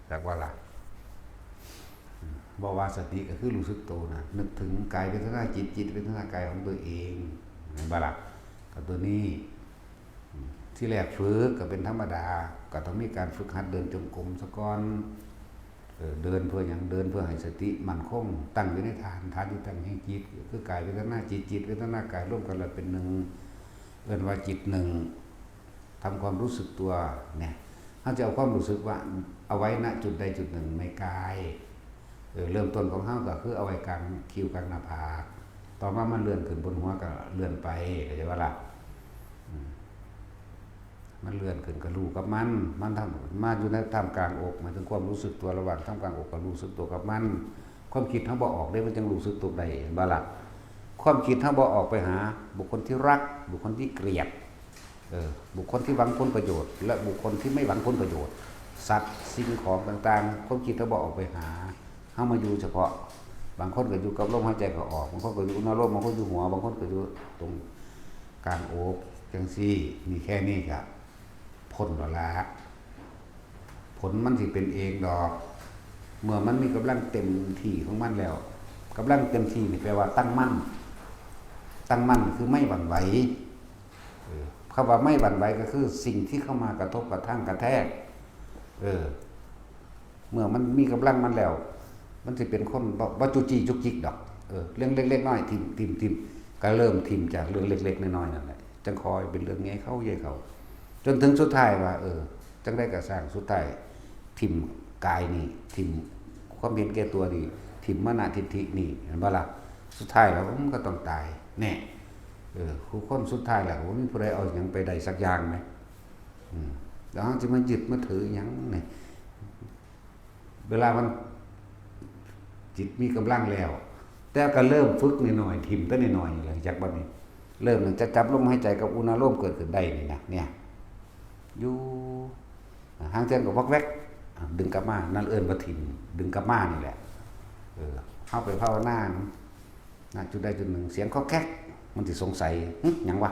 จากว่าล่ะบอกว่าสติก็คือรู้สึกตัวนะนึกถึงกายเวทนาจิตเวทนากายของตัวเองบ่ล่ะกับตัวนี้ที่แรกฝึกก็เป็นธรรมดาก็ต้องมีการฝึกหัดเดินจงกรมซะก่อนเดินเพื่ออย่างเดินเพื่อให้สติมั่นคงตั้งอยู่ในฐานที่ตั้งแห่งจิตคือกายเวทนาจิตเวทนากายร่วมกันแล้วเป็นหนึ่งเอิ้นว่าจิตหนึ่งทำความรู้สึกตัวเนี่ยถ้าจะเอาความรู้สึกว่าเอาไว้ณจุดใดจุดหนึ่งในกายเริ่มต้นของเฮาก็คือเอาไว้กลางคิ้วกลางหน้าผากต่อมามันเลื่อนขึ้นบนหัวก็เลื่อนไปเข้าใจว่าล่ะมันเลื่อนขึ้นก็รู้กับมันทำมาอยู่ในท่ามกลางอกหมายถึงความรู้สึกตัวระหว่างท่ามกลางอกกับรู้สึกตัวกับมันความคิดเฮาบ่ออกได้มันจึงรู้สึกตัวได้บ่ล่ะความคิดเฮาบ่ออกไปหาบุคคลที่รักบุคคลที่เกลียดบุคคลที่หวังผลประโยชน์และบุคคลที่ไม่หวังผลประโยชน์สัตว์สิ่งของต่างๆความคิดเฮาบ่ออกไปหาเฮามาอยู่เฉพาะบางคนก็อยู่กับลมหายใจก็ออกบางคนก็อยู่นอกบางคนอยู่หัวบางคนก็อยู่ตรงกลางอกจังซี่มีแค่นี้ครับพ้นแล้วละผลมันสิเป็นเองดอกเมื่อมันมีกำลังเต็มที่ของมันแล้วกำลังเต็มที่นี่แปลว่าตั้งมั่นคือไม่หวั่นไหวคำว่าไม่หวั่นไหวก็คือสิ่งที่เข้ามากระทบกระทั่งกระแทกเมื่อมันมีกำลังมันแล้วมันสิเป็นคนบ่จุจี้จุกจิกดอกเรื่องเล็กๆน้อยๆทิมก็เริ่มทิมจากเรื่องเล็กๆน้อยๆนั่นแหละจังคอยเป็นเรื่องใหญ่เข้าใหญ่เข้าจนถึงสุดท้ายว่าจังได้ก็สร้างสุดท้ายทิมกายนี่ทิมความเห็นแก่ตัวนี่ทิมมโนทิฏฐินี่เห็นบ่ล่ะสุดท้ายแล้วมันก็ต้องตายแน่ผู้คนสุดท้ายแล้วบ่มีผู้ใดเอาหยังไปได้สักอย่างมั้ยแล้วสิมายึดมาถือหยังนี่เวลามันจิตมีกำลังแล้วแต่ก็เริ่มฝึกนิดหน่อยทิมแต่นิดหน่อยหลังจากบัดนี้เริ่มจะจับลมหายใจกับอุณหภูมิเกิดขึ้นได้นี่นะเนี่ยอยู่หางเทียนกับวักแวกดึงกลับมานั่นเอิ้นว่าทิมดึงกลับมานี่แหละเข้าไปภาวนาจุดใดจุดหนึ่งเสียงเคาะแก๊กมันสิสงสัยหยังวะ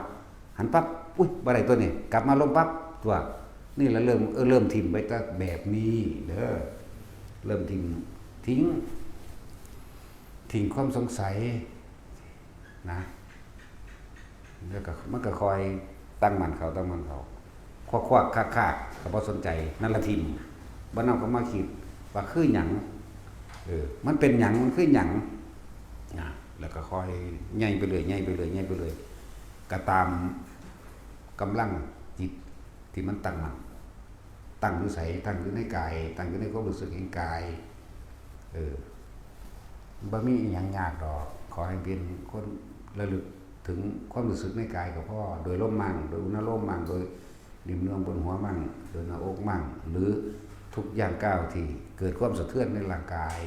หันปั๊บอุ้ยบ่ได้ตัวนี้กลับมาลมปั๊บตัวนี่แล้วเริ่มทิมไปตั้งแบบนี้เด้อเริ่มทิ้งความสงสัยนะแล้วก็มันก็คอยตั้งมันเขาควักๆคากๆก็บ่สนใจนั่นละทิมบ่นำก็มาคิดว่าคือหยังมันเป็นหยังมันคือหยังนะแล้วก็คอยใหญ่ไปเลยก็ตามกำลังจิตที่มันตั้งมันตั้งอยู่ไสตั้งอยู่ในกายตั้งอยู่ในความรู้สึกแห่งกายบ่มีอีหยังยากดอกขอให้เป็นคนระลึกถึงความรู้สึกในกายก็พอโดยลมมั่งโดยอุณหภูมิมั่งโดยริมเนื้อบนหัวมั่งโดยหน้าอกมั่งหรือทุกอย่างก้าวที่เกิดความสะเทือนในร่างกาย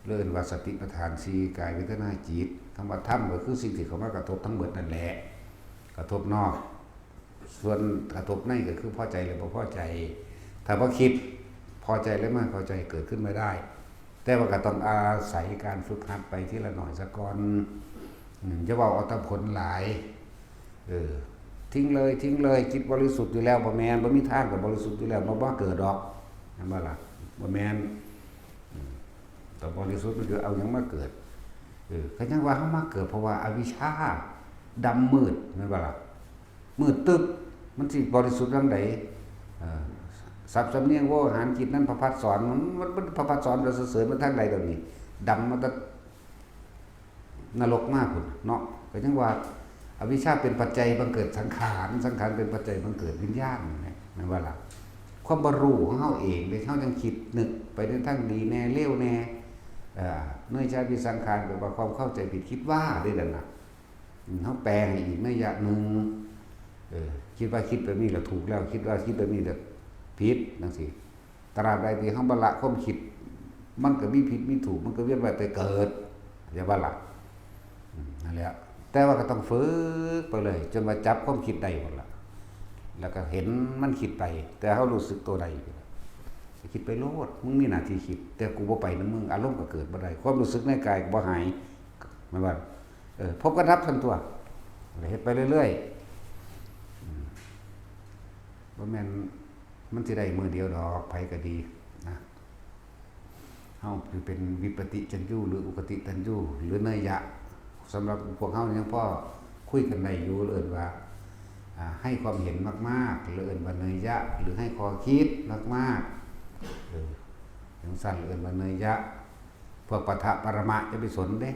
เรื่องว่าสติปัฏฐาน4กายเวทนาจิตธรรมธรรมก็คือสิ่งที่เข้ามากระทบทั้งหมดนั่นแหละกระทบนอกส่วนกระทบในก็คือพอใจหรือบ่พอใจถ้าบ่คิดพอใจหรือไม่พอใจเกิดขึ้นไม่ได้แต่ว่าก็ต้องอาศัยการฝึกหัดไปทีละหน่อยซะก่อนจะว่าเอาแต่ผลหลายทิ้งเลยจิตบริสุทธิ์อยู่แล้วบ่แม่นบ่มีทางก็บริสุทธิ์อยู่แล้วบ่เกิดดอกนั่นบ่ล่ะบ่แม่นแต่บริสุทธิ์มันคือเอาหยังมาเกิดก็ยังว่าเฮามาเกิดเพราะว่าอวิชชาดำมืดนั่นบ่ล่ะมืดตึ๊บมันสิบริสุทธิ์จังไดศัพท์สำเนียงโวหารจิตนั้นพระพัดสอนมันพระพัดสอนเราเสริญมันทางใดตรงนี้ดำมันก็นรกมากพุ่นเนาะก็ยังว่าอวิชชาเป็นปัจจัยบังเกิดสังขารเป็นปัจจัยบังเกิดวิญญาณนั่นว่าล่ะคว ความบ่รู้ของเฮาเองเลยเฮายังคิดนึกไปในทางดีแน่เลวแน่เนื่องจากวิสังขารแปลว่าความเข้าใจผิดคิดว่าได้นั่นน่ะเฮาแปลให้อีกนัยยะนึงคิดว่าคิดแบบนี้แล้วถูกแล้วคิดว่าคิดแบบนี้แล้วผิดจังซี่ตราบใดที่เฮาบ่ละความคิดมันก็มีผิดมีถูกมันก็เวียนว่ายแต่เกิดอย่าว่าละนั่นแหละแต่ว่าก็ต้องฝึกไปเลยจนว่าจับความคิดได้หมดละแล้วก็เห็นมันคิดไปแต่เฮารู้สึกตัวใดคิดไปโลดมึงมีหน้าที่คิดแต่กูบ่ไปนำมึงอารมณ์ก็เกิดบ่ได้ความรู้สึกในกายก็บ่หายแม่นว่าพบกันรับซั่นตัวเฮ็ดไปเรื่อยๆบ่แม่นมันสิได้มื้อเดียวดอกไผก็ดีนะเฮาสิเป็นวิปติจันยูหรืออุกติตันยูหรือเนยยะสำหรับพวกเฮายังพอคุยกันได้อยู่เอิ้นว่าให้ความเห็นมากๆหรือเอิ้นว่าเนยยะหรือให้ข้อคิดมากๆอย่างสั้นเอิ้นว่าเนยยะพวกปะทะปรมะจะไปสนเด้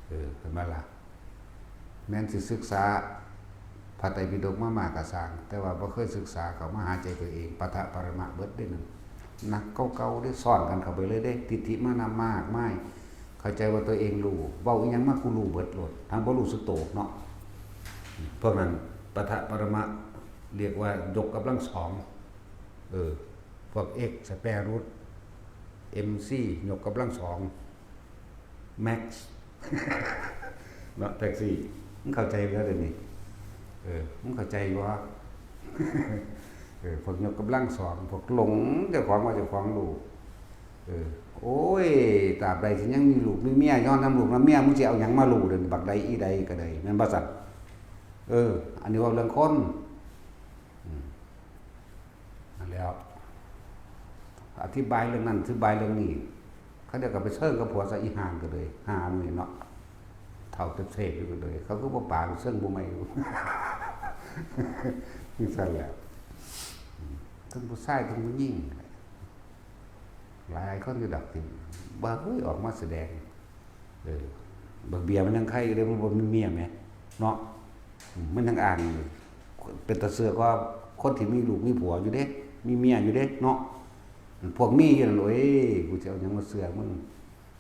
เห็นบ่ล่ะแม้นสิศึกษาพระไตรปิฎกมามากก็สร้างแต่ว่าบ่เคยศึกษาเข้ามาหาใจตัวเองปะทะปรมะเบิดได้นั่นนักเก่าๆได้ซ่อนกันเข้าไปเลยเด้ทิฏฐิมานำมากมายเข้าใจว่าตัวเองรู้เว้าอีหยังมากูรู้เบิดโลดทางบ่รู้สึกโตเนาะพวกนั้นปะทะปรมะเรียกว่ายกกำลังสองพวก x สแปร์รูท mc ยกกำลังสอง max เนาะแท็กซี่มึงเข้าใจแล้วเดี๋ยวนี้มึงเข้าใจว่าพวกยกกำลังสองพวกหลงเจ้าของว่าเจ้าของรู้โอ้ยตราบใดสิยังมีลูกมีเมียย้อนน้ำลูกน้ำเมียมึงสิเอาหยังมารู้เด้อบักใดอีใดก็ได้แม่นบ่ซั่นอันนี้ว่าเรื่องคนนั่นแล้วอธิบายเรื่องนั้นอธิบายเรื่องนี้เขาเดี๋ยวก็ไปเชิญกับผัวซะอีห่างก็เลยหามื้อเนาะเท่าเทพอยู่กันเลยเขาก็บ่ปากเชิงบ่ไม่รู้นี่ซั่นแหละทั้งผู้ชายทั้งผู้หญิงหลายคนอยู่ดักติบ่เฮ้ยออกมาแสดงบักเบียมันยังไข่เลยมันบ่มีเมียแหมเนาะมันยังอ่านเป็นตาเสือก็คนที่มีลูกมีผัวอยู่เด้มีเมียอยู่เด้เนาะพวกมีอยู่นั่นโอ้ยกูจะเอาหยังมาเสือมึง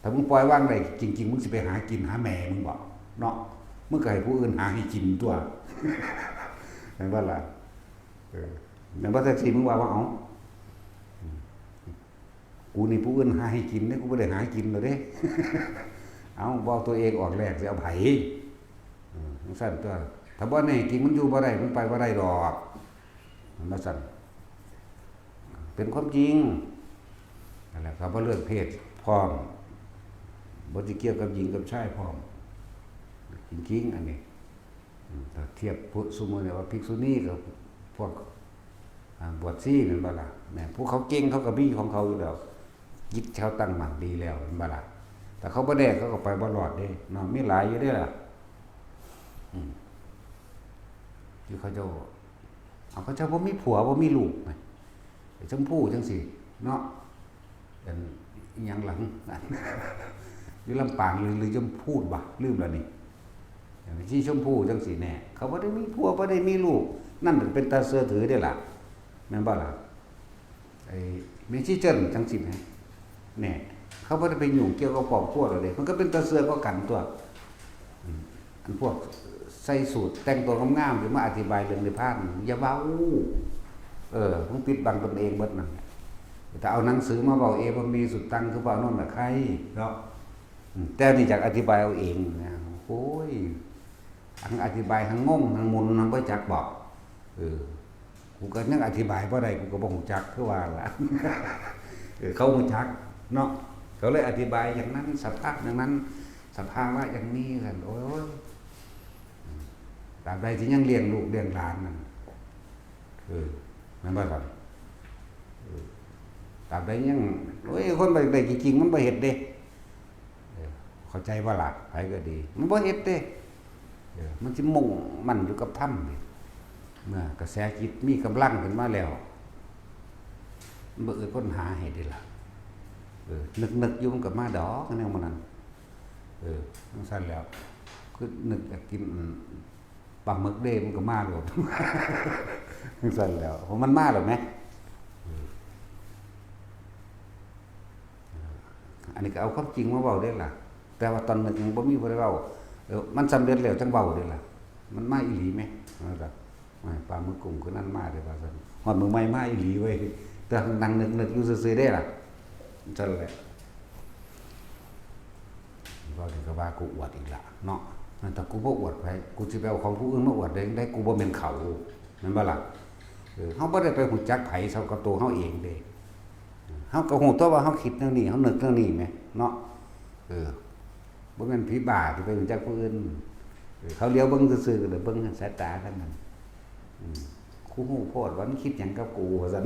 ถ้ามึงปล่อยว่างได้จริงๆมึงสิไปหากินหาแม่มึงบ่เนาะมึงก็ให้ผู้อื่นหาให้กินตัวแม่นบ่ล่ะแม่นบ่แท็กซี่มึงว่าเอากูนี่ผู้อื่นหาให้กินเด้กูบ่ได้หากินแล้วเด้เอาบ่เอาตัวเองออกแรกสิเอาไผจังซั่นตัวถ้าบ่แน่จริงมันอยู่บ่ได้มันไปบ่ได้ดอกมันว่าซั่นเป็นความจริงนั่นแหละครับว่าเลือกเพศพร้อมบ่สิเกี่ยวกับหญิงกับชายพร้อมจริงๆอันนี้ถ้าเทียบพุทธสมมุติว่าภิกษุณีกับพวกบวชชีนั่นบ่ล่ะแม่ผู้เขาเก่งเขาก็มีของเขาอยู่แล้วยึดชาวตั้งมั่นดีแล้วนั่นบ่ล่ะแต่เขาบ่ได้เขาก็ไปบ่รอดเด้เนาะมีหลายอยู่เด้ล่ะที่เขาเจ้าเขาเจ้าบ่มีผัวบ่มีลูกไงชมพู่จังซี่เนาะเป็นอีหยังหลังอยู่ลำปางหรือชมพูดบ่ลืมแล้วนี่อย่างที่ชมพู่จังซี่แน่เขาบ่ได้มีผัวบ่ได้มีลูกนั่นเป็นตาเสือถือได้ล่ะแม่นบ่ล่ะไอ้แม่ชีเจิ้นจังซี่แหมแน่เขาบ่ได้ไปยุ่งเกี่ยวกับครอบครัวแล้วเด้มันก็เป็นตาเสือก็กันตัวอันพวกใส่สูทแต่งตัวงามๆหรือมาอธิบายเรื่องนิพพานอย่าเว้ามึงปิดบังตนเองเบิดนั่นแต่เอาหนังสือมาเว้าเองมันมีสุดตังคือเว้าโน่นน่ะใครเนาะแต่นี่จากอธิบายเอาเองนะโอ้ยทั้งอธิบายทั้งงงทั้งมุนทั้งบ่จักบอกกูก็ยังอธิบายบ่ได้กูก็บ่ฮู้จักคือว่าล่ะเขาฮู้จักเนาะเขาเลยอธิบายอย่างนั้นสภาพอย่างนั้นสภาวะอย่างนี้ซั่นโอ้ยตราบใดที่ยังเลี้ยงลูกเลี้ยงหลานนั่นมันบ่ครับตราบใดยังโอ้ยคนไปได้จริงๆมันบ่เฮ็ดเด้เข้าใจว่าล่ะไผก็ดีมันบ่เฮ็ดเด้มันสิมุ่งมั่นอยู่กับธรรมนี่เมื่อกระแสจิตมีกำลังขึ้นมาแล้วมันบ่ค้นหาให้ได้ล่ะนึกอยู่มันก็มาดอกแนวมันนั่นจังซั่นแล้วคือนึกอยากกินปลาหมึกเด้มันก็มาโลดจังซั่นแล้วเพราะมันมาแล้วแหม อันนี้ก็เอาความจริงมาเว้าได้ล่ะแต่ว่าตอนนึงยังบ่มีผู้ใดเว้ามันสำเร็จแล้วจังเว้าได้ล่ะมันมาอีหลีแม่ว่าปลาหมึกกุ้งคือนั่นมาได้ว่าซั่นฮอดมื้อใหม่มาอีหลีเว้ยแต่นั่งนึกๆอยู่ซื่อๆได้ล่ะจังแหละว่าถึงก็ว่ากูอวดอีกล่ะเนาะแต่กูบ่อวดไผกูสิไปเอาของผู้อื่นมาอวดได้กูบ่แม่นเขาแม่นบ่ล่ะเฮาบ่ได้ไปฮู้จักไผเท่ากับตัวเฮาเองเด้เฮาก็ฮู้ตัวว่าเฮาคิดแนวนี้เฮานึกแนวนี้แหมเนาะบ่แม่นผีบ้าที่ไปฮู้จักผู้อื่นเขาเลี้ยวเบิ่งซื่อๆก็เบิ่งสายตากันนั่นกูฮู้โพดว่ามันคิดหยังกับกูว่าซั่น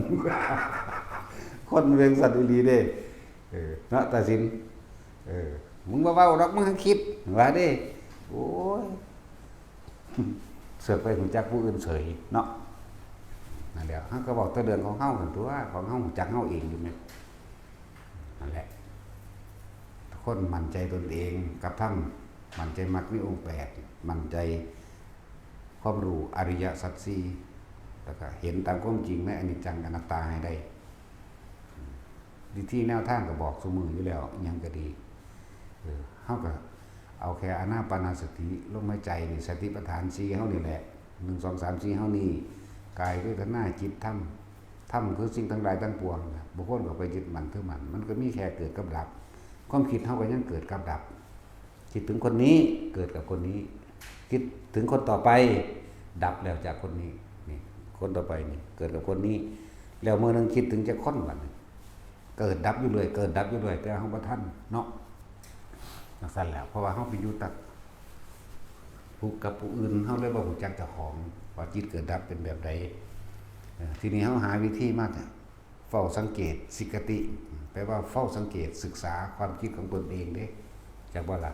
คนเวียงสัตว์อีหลีเด้เนาะตาสินมึงบ่เว้าดอกมึงคิดว่าเด้โอ้ยเสือกไปฮู้จักผู้อื่นเฉยเนาะนั่นแหละเฮาก็บอกแต่เรื่องของเฮาหั่นตัวของเฮารู้จักเฮาเองอยู่แม่นนั่นแหละทุกคนมั่นใจตนเองกับธรรมมั่นใจมรรคมีองค์8มั่นใจความรู้อริยสัจ4แล้วก็เห็นตามความจริงในอนิจจังอนัตตาให้ได้ที่แนวทางก็บอกซุมื้ออยู่แล้วอิหยังก็ดีเฮาก็เอาแค่อานาปานสติลมหายใจนี่สติปัฏฐาน4เฮานี่แหละ1 2 3 4เฮานี่กายเวทนาจิตธรรมคือสิ่งทั้งหลายทั้งปวงบุคคลก็ไปยึดมั่นถือมั่นมันก็มีแค่เกิดกับดับความคิดเฮาก็ยังเกิดกับดับคิดถึงคนนี้เกิดกับคนนี้คิดถึงคนต่อไปดับแล้วจากคนนี้นี่คนต่อไปนี่เกิดกับคนนี้แล้วเมื่อนึงคิดถึงจะคนบัดนี้เกิดดับอยู่เลยเกิดดับอยู่เลยแต่เฮาบ่ทันเนาะจังซั่นแหละเพราะว่าเฮาไปอยู่ตักผู้กับผู้อื่นเฮาเลยบ่รู้จักเจ้าของว่าจิตเกิดดับเป็นแบบใดทีนี้เฮาหาวิธีมาเฝ้าสังเกตสิกติแปลว่าเฝ้าสังเกตศึกษาความคิดของตนเองเด้จักบ่ล่ะ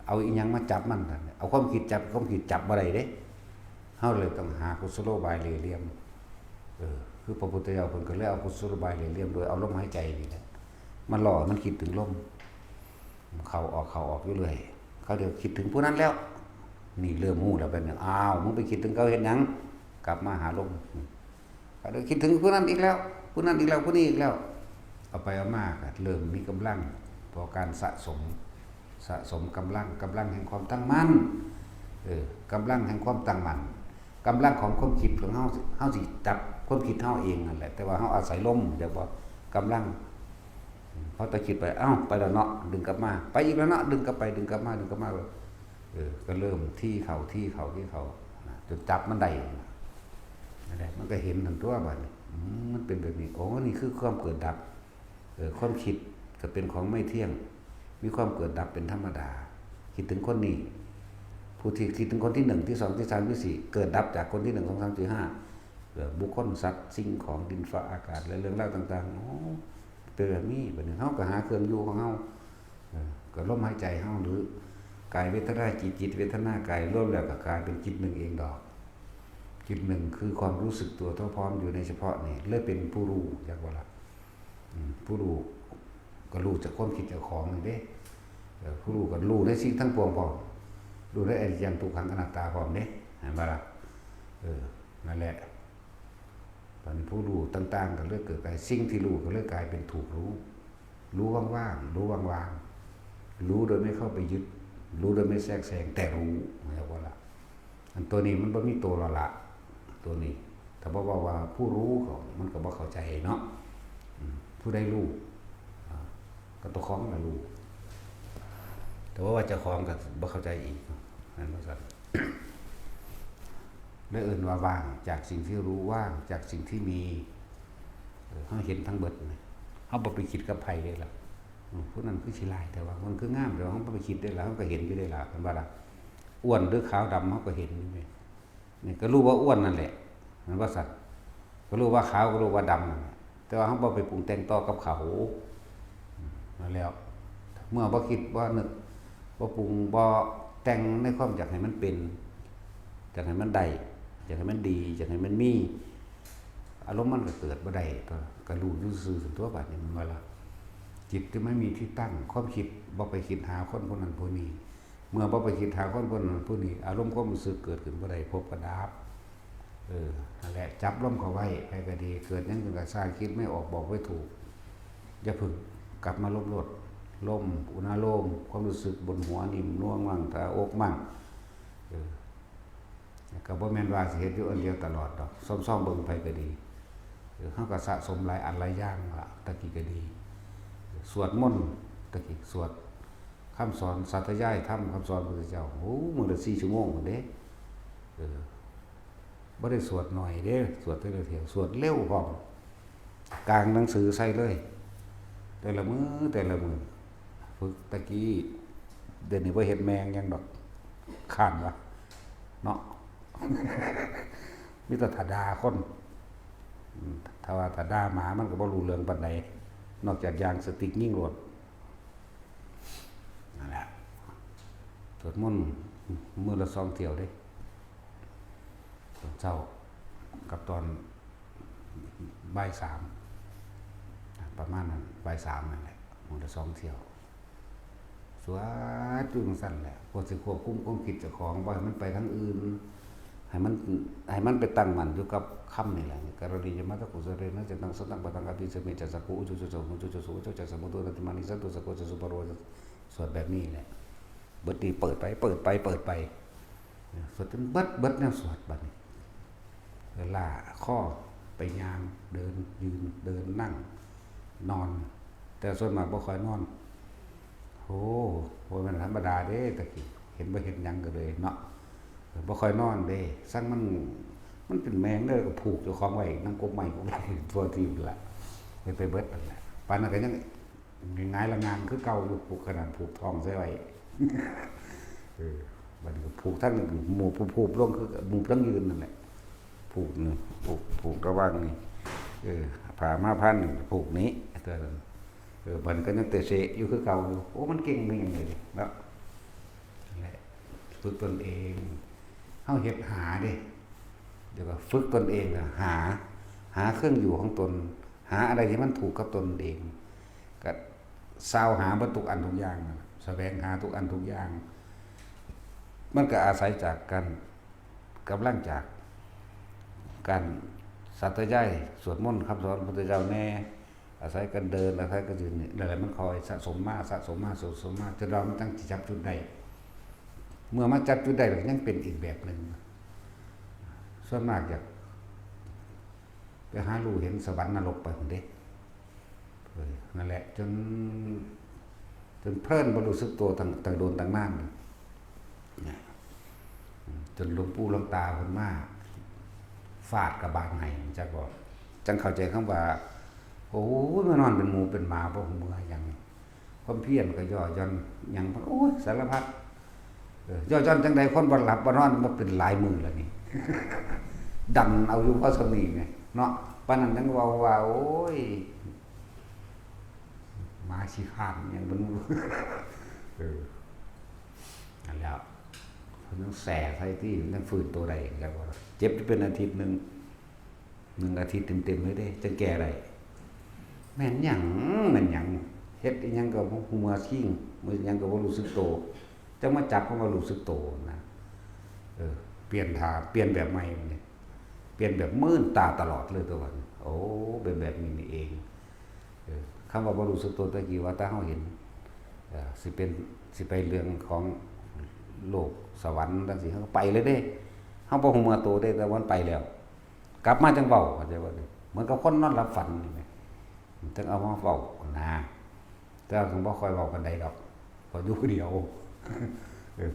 เอาอีหยังมาจับมันเอาความคิดจับความคิดจับบ่ได้เด้เฮาเลยต้องหากุศโลบายเหลี่ยมคือพระพุทธเจ้าเพิ่นก็เลยเอากุศโลบายเหลี่ยมโดยเอาลมหายใจนี่แหละมันหล่อมันคิดถึงลมเข้าออกอยู่เลยเขาเดี๋ยวคิดถึงผู้นั้นแล้วนี่เริ่มฮู้แล้วเป็นอ้าวมึงไปคิดถึงเขาเฮ็ดหยังกลับมาหาลมเขาเดี๋ยวคิดถึงผู้นั้นอีกแล้วผู้นั้นอีกแล้วผู้นี้อีกแล้วเอาไปเอามาก็เริ่มมีกำลังพอการสะสมกำลังแห่งความตั้งมั่นกำลังแห่งความตั้งมั่นกำลังของความคิดของเฮาสิจับความคิดเฮาเองนั่นแหละแต่ว่าเฮาอาศัยลมเดี๋ยวบ่กำลังพอตะคิดไปไปแล้วเนาะดึงกลับมาไปอีกแล้วเนาะดึงกลับไปดึงกลับมาก็เริ่มที่เขาจนจับมันได้นั่นแหละมันก็เห็นทั้งตัวบัดนี้มันเป็นแบบนี้โอ้นี่คือความเกิดดับความคิดก็เป็นของไม่เที่ยงมีความเกิดดับเป็นธรรมดาคิดถึงคนนี้ผู้ที่คิดถึงคนที่1ที่2ที่3ที่4เกิดดับจากคนที่1 2 3 4 5บุคคลสัตว์สิ่งของดินฟ้าอากาศและเรื่องราวต่างๆเป็นแบบนี้บัดนี้เฮาก็หาเครื่องอยู่ของเฮาก็ลมหายใจเฮาหรือกายเวทนาจิตเวทนากายรวมแล้วก็กลายเป็นจิตหนึ่งเองดอกจิตหนึ่งคือความรู้สึกตัวทั่วพร้อมอยู่ในเฉพาะนี่เลยเป็นผู้รู้จักว่าล่ะผู้รู้ก็รู้จากความคิดเจ้าของนี่เด้ผู้รู้ก็รู้ในสิ่งทั้งปวงพร้อมรู้ได้อนิจจังทุกขังอนัตตาพร้อมเด้เห็นบ่ล่ะนั่นแหละตอนนี้ผู้รู้ต่างๆก็เลยเกิดกลายสิ่งที่รู้ก็เลยกลายเป็นถูกรู้ว่างๆรู้วางๆรู้โดยไม่เข้าไปยึดรู้โดยไม่แทรกแซงแต่รู้เรียกว่าล่ะอันตัวนี้มันบ่มีตัวละตัวนี้ถ้าบอกว่าผู้รู้เขามันก็บ่เข้าใจเนาะผู้ได้รู้ก็ตัวของน่ะรู้แต่ว่าเจ้าของก็บ่เข้าใจอีกนั่นว่าซั่นและอื่นว่าว่างจากสิ่งที่รู้ว่างจากสิ่งที่มีเฮาเห็นทั้งเบิดเฮาบ่ไปคิดกับไผเลยล่ะผู้นั้นคือสิหลายแต่ว่ามันคืองามแต่ว่าเฮาบ่ไปคิดได้ล่ะเฮาก็เห็นอยู่ได้ล่ะเห็นบ่ล่ะอ้วนหรือขาวดำเฮาก็เห็นอยู่นี่ก็รู้ว่าอ้วนนั่นแหละมันว่าสัตว์ก็รู้ว่าขาวก็รู้ว่าดำแต่ว่าเฮาบ่ไปปรุงแต่งต่อกับเขานั่นแล้วเมื่อบ่คิดบ่นึกบ่ปรุงบ่แต่งในความอยากให้มันเป็นอยากให้มันได้อยากให้มันดีอยากให้มันมีอารมณ์มันก็เกิดบ่ได้ก็รู้ซื่อๆตัวบัดนี้มันว่าล่ะจิตที่ไม่มีที่ตั้งความคิดบ่ไปคิดหาคนผู้นั้นผู้นี้เมื่อบ่ไปคิดหาคนผู้นั้นผู้นี้อารมณ์ความรู้สึกเกิดขึ้นบ่ได้พบก็ดับนั่นแหละจับลมเข้าไว้ไปก็ดีเกิดหยังก็สร้างคิดไม่ออกบอกไม่ถูกอย่าพึ่ง กลับมาลมโลดลมอุณาโลมความรู้สึกบนหัวนิ่มน่วงมั่งตาอกมั่งก็บ่แม่นว่าสิเฮ็ดอยู่อันเดียวตลอดดอกซ่อมๆเบิ่งไปก็ดีเฮาก็สะสมหลายอันหลายอย่างล่ะตะกี้ก็ดีสวดมนต์ตะกี้สวดคำสอนสาธยายธรรมคำสอนพระพุทธเจ้าโอ้มื้อละ4 ชั่วโมงพุ่นเด้บ่ได้สวดหน่อยเด้สวดแต่ละเที่ยวสวดเร็วพร้อมกลางหนังสือใส่เลยแต่ละมื้อฝึกตะกี้เดี๋ยวนี้บ่เฮ็ดแมงยังดอกข้านวะเนาะ มีแต่ถ้าด่าคนถ้าว่าถ้าด่าหมามันก็บ่รู้เรื่องปานใดนอกจากยางสติ๊กยิงรถนั่นแหละสวดมนต์มื้อละ2 เที่ยวเด้ตอนเช้ากับตอนบ่าย 3ประมาณนั้นบ่าย 3นั่นแหละมื้อละ2 เที่ยวสวดอยู่จังซั่นแหละพอสิควบคุมความคิดเจ้าของบ่ให้มันไปทางอื่นให้มันไปตั้งมั่นอยู่กับคำนี่แหละกรณียมัตตกุสเรนะจะตังสตังปตังอภิสมิจสักกุอุจุจุจุจุจุสุจุจสมุตุนันติมานิสัตตุสกุจสุปโรสวดแบบนี้แหละเบิดนี้เปิดไปสวดจนเบิดแนวสวดบัดนี้ล่าข้อไปย่างเดินยืนเดินนั่งนอนแต่ส่วนมากบ่ค่อยนอนโอ้บ่แม่นธรรมดาเด้ตะกี้เห็นบ่เห็นหยังก็เลยเนาะบ่ค่อยนอนเด้ซังมันเป็นแมงเด้อก็ผูกเจ้าของไว้นำกบใหม่ก็ตัวที่ล่ะไปเบิดนั่นแหละปานนั้นก็ยังง่ายๆละงานคือเก่าอยู่ผูกขนาดผูกทองใส่ไว้บัดนี้ก็ผูกทั้งหมู่ผูกลงคือหมู่ทั้งยืนนั่นแหละผูกนี่ผูกระหว่างนี่ผ่ามาพันผูกนี้ตัวนั้นมันก็ยังเตะเสะอยู่คือเก่าอยู่โอ้มันเก่งมันอย่างนี้เนาะนั่นแหละฝึกตนเองเฮาเฮ็ดหาเด้เดี๋ยวก็ฝึกตนเองน่ะหาเครื่องอยู่ของตนหาอะไรที่มันถูกกับตนเองก็ซาวหาบ่ทุกอันทุกอย่างแสวงหาทุกอันทุกอย่างมันก็อาศัยจากกันกำลังจากการสัตยายสวดมนต์คำสอนพระพุทธเจ้าแน่อาศัยกันเดินอาศัยกันยืนนี่หลายๆมันคอยสะสมมาจนเรามันตั้งจิตจับจุดใดเมื่อมาจับจุดใดก็ยังเป็นอีกแบบหนึ่งส่วนมากอยากไปหารู้เห็นสวรรค์นรกไปคนเด็กนั่นแหละจนเพลินบ่รู้สึกตัวต่างโดนต่างนั่นจนหลวงปู่หลวงตาคนมากฟาดกับบางไห้จักบอกจังเข้าใจคำว่าโอ้ยมานอนเป็นหมูเป็นหมาบ่ฮู้เมื่อหยังความเพียรก็ย่อหย่อนหยังโอ้ยสารพัดย่อหย่อนจังใดคนบ่หลับบ่นอนบ่เป็นหลายมื้อแล้วนี่ ดันเอาอยู่เพราะสนิไงเนาะปานนั้นจังเว้าว่าโอ้ยหมาขี้คร้านหยังบ่รู้ นั่นแล้วเพิ่นต้องแส่ใส่ที่มันฟื้นตัวใดจักว่าเจ็บเป็นอาทิตย์นึง1 อาทิตย์เต็มๆเลยเด้จังแก่ได้แม่นหยังเฮ็ดอีหยังก็บ่ฮู้ว่าทิ้งมื้อหยังก็บ่รู้สึกโตจังมาจับก็บ่รู้สึกโตนะเปลี่ยนท่าเปลี่ยนแบบใหม่นี่เปลี่ยนแบบมื่นตาตลอดเลยตัววันโอ้เป็นแบบนี้นี่เองคำว่าบ่รู้สึกโตตะกี้ว่าถ้าเฮาเห็นสิไปเรื่องของโลกสวรรค์จังซี่เฮาไปเลยเด้เฮาบ่ฮู้ว่าโตเด้แต่วันไปแล้วกลับมาจังเว้าเข้าใจบ่เหมือนกับคนนอนหลับฝันนี่แหมจังเอามาเว้านะแต่ก็บ่ค่อยเว้าปานใดดอกพออยู่ผู้เดียว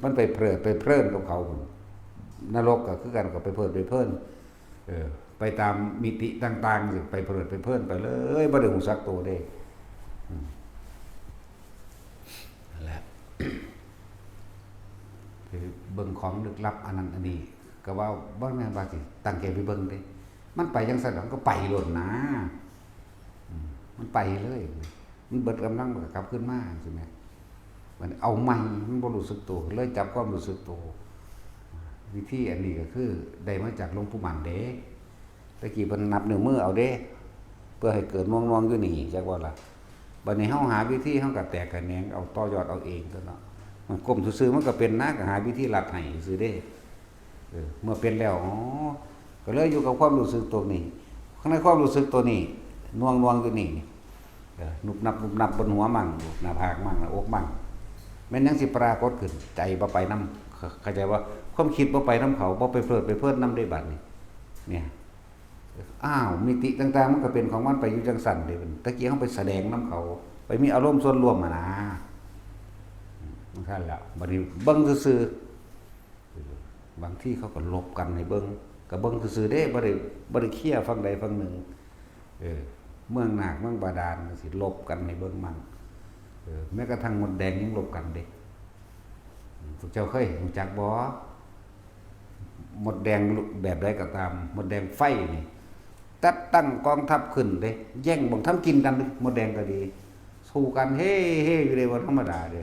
มันไปเพลินกับเขานรกก็คือกันก็ไปเพลินไปตามมิติต่างๆสิไปเพลินไปเลยบ่ได้ฮู้จักตัวเด้นั่นแหละเบิ่งของลึกลับอันนั้นอันนี้ก็ว่าบ่แม่นว่าสิตั้งใจไปเบิ่งเด้มันไปจังซั่นมันก็ไปโลดนะมันไปเลยมันเบิดกำลังมันก็กลับขึ้นมาใช่มั้ยมันเอาใหม่มันบ่รู้สึกตัวเลยจับความรู้สึกตัววิธีอันนี้ก็คือได้มาจากหลวงปู่หมันเด้ตะกี้เพิ่นนับนิ้วมือเอาเด้เพื่อให้เกิดม่วงๆอยู่นี่จักว่าล่ะบัดนี้เฮาหาวิธีเฮาก็แตกกันแหนงเอาต่อยอดเอาเองซั่นเนาะมันก้มซื่อๆมันก็เป็นนะก็หาวิธีลัดให้ซื่อเด้เมื่อเป็นแล้วอ๋อก็เลยอยู่กับความรู้สึกตัวนี้ข้างในความรู้สึกตัวนี้น่วงๆอยู่นี่ นุบนับบนหัวมั่งหน้าผากมั่งหน้าอกมั่งแม่นยังสิปรากฏขึ้นใจบ่ไปนํเข้าใจว่าความคิดบ่ไปนํเขาบ่ไปเพลิดนํได้บัดนี้เนี่ยอ้าวมิติต่างๆมันก็เป็นของมันไปอยู่จังสั่นเด้ตะกี้เฮาไปแสดงนํเขาไปมีอารมณ์ส่วนรวมนะมันคั่นแล้วบัดนี้เบิ่งซื่อบางที่เขาก็ลบกันให้เบิ่งก็เบิ่งซื่อๆเด้บ่ได้เคลียร์ฝั่งใดฝั่งหนึ่งเมืองนาคเมืองบาดาลสิลบกันให้เบิ่งมันแม้กระทั่งมดแดงยังลบกันเด้พวกเจ้าเคยรู้จักบ่มดแดงแบบใดก็ตามมดแดงไฟนี่ตัดตั้งกองทัพขึ้นเด้แย่งบ่งทำกินกันมดแดงก็ดีสู้กันเฮ้อยู่เลยบ่ธรรมดาเด้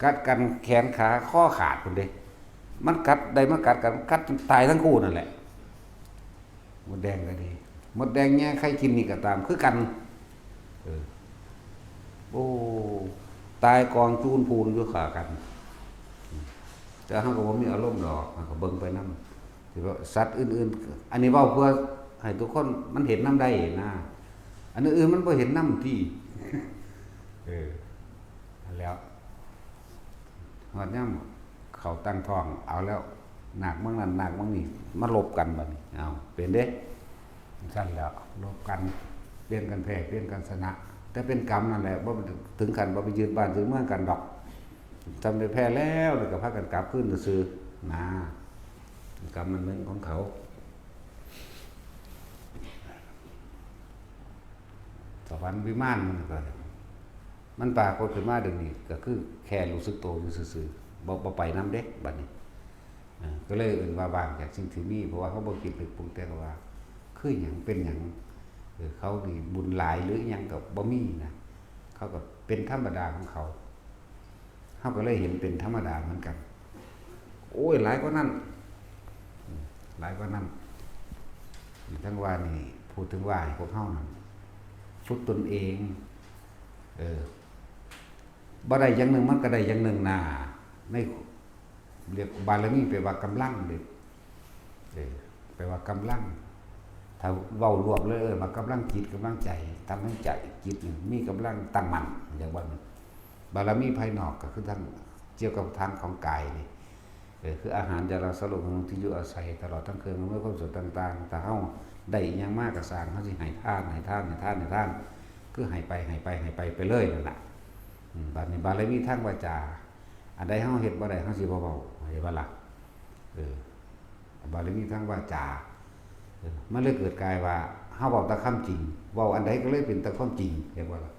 กัดกันแขนขาข้อขาดพุ่นเด้มันกัดได้มากัดกันกัดจนตายทั้งคู่นั่นแหละมดแดงก็ดีมดแดงเนี่ยใครกินนี่ก็ตามคือกันโอ้ตายกองจูนพูนอยู่ขากันแต่เฮาก็บ่มีอารมณ์ดอกก็เบิ่งไปนำสิว่าสัตว์อื่นๆอันนี้เว้าเพื่อให้ทุกคนมันเห็นนำได้นะอันอื่นมันบ่เห็นนำที่แล้วฮอดยามเขาตั้งท้องเอาแล้วหนักมั่งนั่นหนักมั่งนี่มาลบกันบัดนี้เอาเป็นเด้ซั่นแล้วลบกันเปลี่ยนกันแพ้เปลี่ยนกันชนะแต่เป็นกรรมนั่นแหละบ่ถึงขั้นบ่ไปยืนบ้านยืนเมืองกันดอกทำได้แพ้แล้วก็พากันกลับคืนซื่อๆนะกรรมมันเป็นของเขาสวรรค์วิมานมันปรากฏขึ้นมาเดี๋ยวนี้ก็คือแค่รู้สึกโตอยู่ซื่อๆบ่ไปนำเด้บัดนี้ก็เลยเอิ้นว่าบางจากสิ่งที่มีเพราะว่าเขาบ่คิดลึกปรุงแต่งว่าคือหยังเป็นหยังเขานี่บุญหลายหรือหยังก็บ่มีนะเขาก็เป็นธรรมดาของเขาก็เลยเห็นเป็นธรรมดาเหมือนกันโอ้ยหลายกว่านั้นทั้งว่านี่พูดถึงว่าให้พวกเฮานั่นฝึกตนเองบ่ได้อย่างหนึ่งมันก็ได้อย่างหนึ่งน่ะในเรียกบารมีแปลว่ากำลังเด้แปลว่ากำลังถ้าเว้ารวมเลยมากำลังจิตกำลังใจทำให้ใจจิตมีกำลังตั้งมั่นอย่างว่าบารมีภายนอกก็คือทางเกี่ยวกับทางของกายนี่คืออาหารยาสลบที่อยู่อาศัยตลอดทั้งคืนเมื่อความสุขต่างๆแต่เฮาได้อีหยังมากก็สร้างเฮาสิให้ทานคือให้ไปไปเลยนั่นน่ะบัดนี้บารมีทางวาจาอันใดเฮาเฮ็ดบ่ได้เฮาสิบ่เว้าให้บ่ล่ะบารมีทางวาจามันเลยเกิดกลายว่าเฮาเว้าแต่คำจริงเว้าอันใดก็เลยเป็นแต่ความจริงเรียกว่าล่ะ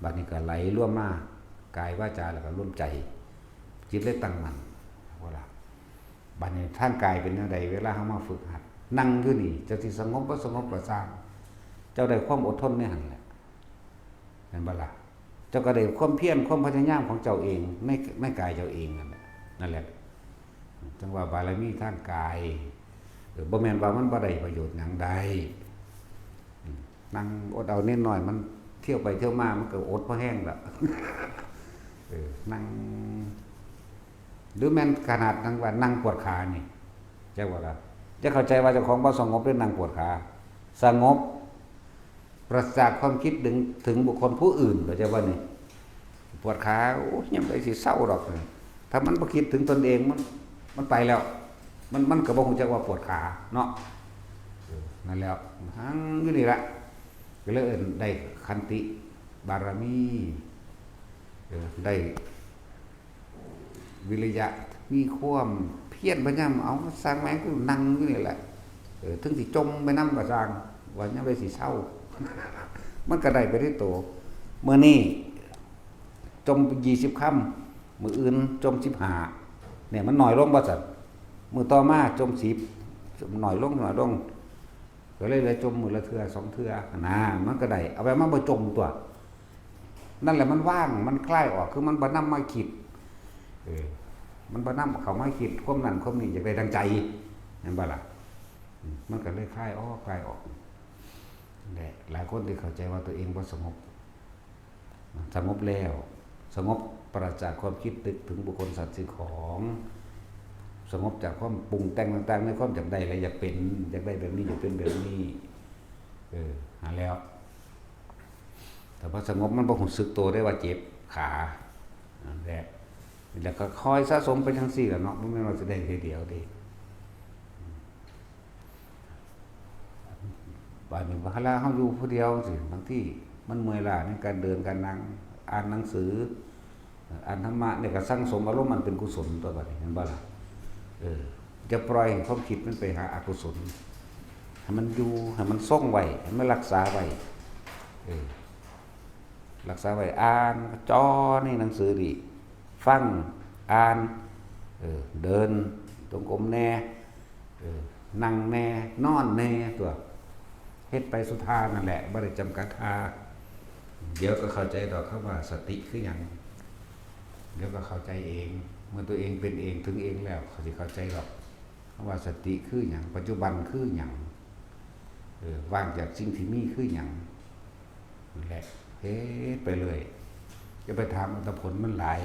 บัดนี้ก็ไหลร่วมมากายวาจาแล้วก็ร่วมใจจิตเลยตั้งมั่นว่าล่ะบัดนี้ทางกายเป็นจังไดเวลาเฮามาฝึกหัดนั่งอยู่นี่จะสิสงบบ่สงบก็สร้างเจ้าได้ความอดทนในหั่นแหละแม่นบ่ล่ะเจ้าก็ได้ความเพียรความพยายามของเจ้าเองในกายเจ้าเองนั่นแหละจังว่าบารมีทางกายบ่แม่นว่ามันบ่ได้ประโยชน์หยังใดนั่งอดเอานิดหน่อยมันเที่ยวไปเที่ยวมามันก็อดพอแห้งละนั่งหรือแม้นขนาดนั่งว่านั่งปวดขานี่เจ้าว่าล่ะจะเข้าใจว่าเจ้าของบ่สงบหรือนั่งปวดขาสงบปราศจากความคิดถึงบุคคลผู้อื่นเข้าใจว่านี่ปวดขาโอ้ยยังไงสิเศร้าดอกถ้ามันบ่คิดถึงตนเองมันไปแล้วมันก็บ่คงจะว่าปวดขาเนาะนั่นแล้วทั้งอยู่นี่ละก็เลยได้ขันติบารมีได้วิริยะมีความเพียรพยายามเอาสร้างแม่งคือนั่งอยู่นี่แหละถึงสิจมไปนำก็สร้างว่ายังไงสิเศร้ามันก็ได้ไปได้โตเมื่อนี้จม20ค่ำมื้ออื่นจม15เนี่ยมันน้อยลงบ่ซั่นมื้อต่อมาจม10น้อยลงก็เลยจมมื้อละเทื่อ2เทื่อนะมันก็ได้เอาไปมาบ่จมตัวนั่นแหละมันว่างมันคลายออกคือมันบ่นำมาคิดมันบ่นำเข้ามาคิดความนั้นความนี้อยากได้ดังใจเห็นบ่ล่ะมันก็เลยคลายออกแหละหลายคนที่เข้าใจว่าตัวเองบ่สงบแล้วสงบปราศจากความคิดนึกถึงบุคคลสัตว์สิ่งของสงบจากความปรุงแต่งต่างๆในความอยากได้อะไรอยากเป็นอยากได้แบบนี้อยากเป็นแบบนี้หาแล้ว แต่พอสงบมันบ่รู้สึกตัวได้ว่าเจ็บขาแรกแล้วก็คอยสะสมไปทั้งสี่แล้วเนาะมันไม่ว่าจะได้ทีเดียวดิบางทีเวลาเฮาอยู่ผู้เดียวสิบางที่มันเมื่อยล้าในการเดินการนั่งอ่านหนังสืออ่านธรรมะเนี่ยก็สั่งสมอารมณ์มันเป็นกุศลตัวบัดนี้เห็นบ่ล่ะจะปล่อยให้ความคิดมันไปหาอกุศลให้มันอยู่ให้มันทรงไว้ให้มันรักษาไว้รักษาไว้อ่านจอนี่หนังสือดิฟังอ่านเดินตรงกรมแน่นั่งแน่นอนแน่ตัวเฮ็ดไปสุดทางนั่นแหละบ่ได้จำกัดทาเดี๋ยวก็เข้าใจดอกคำว่าสติคือหยังเดี๋ยวก็เข้าใจเองเมื่อตัวเองเป็นเองถึงเองแล้วเขาสิเข้าใจดอกคำว่าสติคือหยังปัจจุบันคือหยังว่างจากสิ่งที่มีคือหยังนั่นแหละเฮ็ดไปเลยจะไปถามอัตผลมันหลาย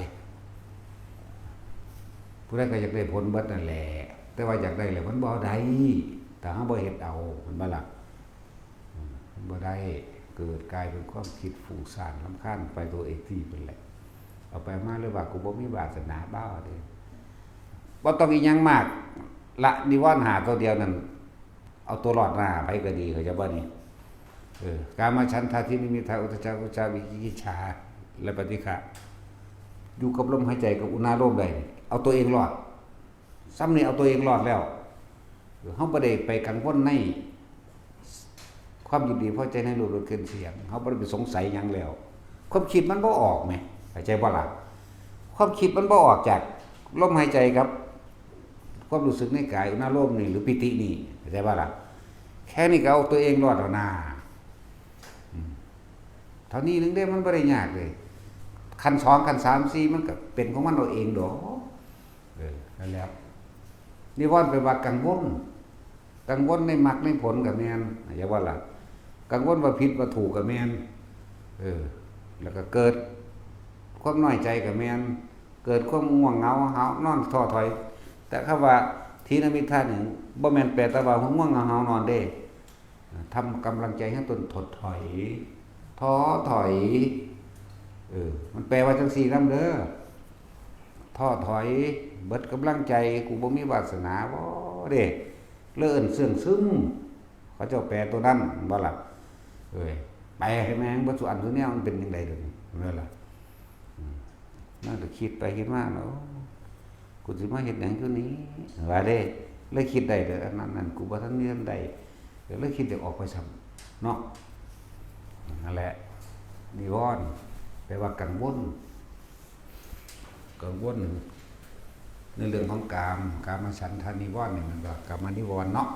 ผู้ใดก็อยากได้ผลเบิดนั่นแหละแต่ว่าอยากได้แล้วมันบ่ได้ถ้าเฮาบ่เฮ็ดเอามันบ่ล่ะมันบ่ได้เกิดกลายเป็นความคิดฟุ้งซ่านรำคาญไปตัวเองที่เป็นแหละเอาไปมาเลยว่ากูบ่มีวาสนาบ้าเด้บ่ต้องอีหยังมากละนิวรณ์หาตัวเดียวนั่นเอาตัวรอดหน้าไปก็ดีเข้าใจบ่นี่กามฉันทะทินิมิทาอุทธัจจะกุจจาวิจิกิจฉาและปฏิฆะอยู่กับลมหายใจกับอุณาโลมได้เอาตัวเองรอดซ้ำนี่เอาตัวเองรอดแล้วเฮาบ่ได้ไปกังวลในความยินดีพอใจในรูปรสกลิ่นเสียงเฮาบ่ได้ไปสงสัยหยังแล้วความคิดมันบ่ออกแหมเข้าใจบ่ล่ะความคิดมันบ่ออกจากลมหายใจครับความรู้สึกในกายอุณาโลมนี่หรือปิตินี่เข้าใจบ่ล่ะแค่นี้ก็เอาตัวเองรอดแล้วนะเท่านี้นึงได้มันบ่ได้ยากเลยขั้น2ขั้น3 4มันก็เป็นของมันเอาเองดอกนั่นแหละนิวรณ์ไปว่ากังวลในมรรคในผลก็แม่นอย่าว่าล่ะกังวลว่าผิดว่าถูกก็แม่นแล้วก็เกิดความน้อยใจก็แม่นเกิดความง่วงเหงาหาวนอนท้อถอยแต่คำว่าทีนมิทธานี่บ่แม่นแปลแต่ว่าง่วงเหงาหาวนอนเด้ทำกำลังใจให้ตนถดถอยท้อถอยมันแปลว่าจังซี่นำเด้อท้อถอยเบิดกำลังใจกูบ่มีวาสนาบ่เด้เลื่อนเสื่องซึมเขาเจ้าแปลตัวนั้นบ่ล่ะไปให้แม่งบ่สุอันตัวแนวมันเป็นจังได๋เด้อนั่นล่ะน่าจะคิดไปคิดมาเนาะกูสิมาเฮ็ดหยังอยู่นี้ว่าเด้เลยคิดได้เด้ออันนั้นกูบ่ทันมีทันได้เลยคิดจะออกไปซ้ำเนาะนั่นแหละนิวรณ์แปลว่ากังวลในเรื่องของกามฉันทานิวรณ์นี่มันว่ากามนิวรณ์เนาะ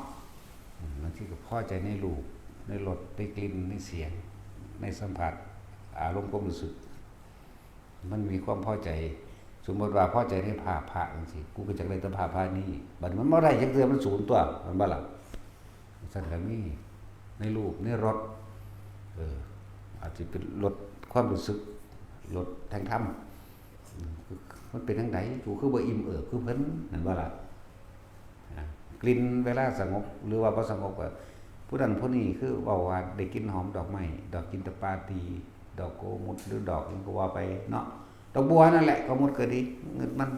บางทีก็พอใจในรูปในรสในกลิ่นในเสียงในสัมผัสอารมณ์ความรู้สึกมันมีความพอใจสมมติว่าพอใจในภาพพระจังซี่กูก็จักได้แต่ภาพนี้บัดมันบ่ได้จักเทื่อมันสูญตัวมันบ่ล่ะซั่นก็มีในรูปในรสอาจจะเป็นรสความรู้สึกรสทางธรรมมันเป็นทางใดกูคือบ่อิ่มคือเพิ่นนั่นบ่ล่ะกลิ่นเวลาสงบหรือว่าบ่สงบก็ผู้นั้นผู้นี้คือเว้าว่าได้กลิ่นหอมดอกไม้ดอกจินตปาตีดอกโกมุตหรือดอกหยังก็ว่าไปเนาะดอกบัวนั่นแหละโกมุตก็ดีเงินมัน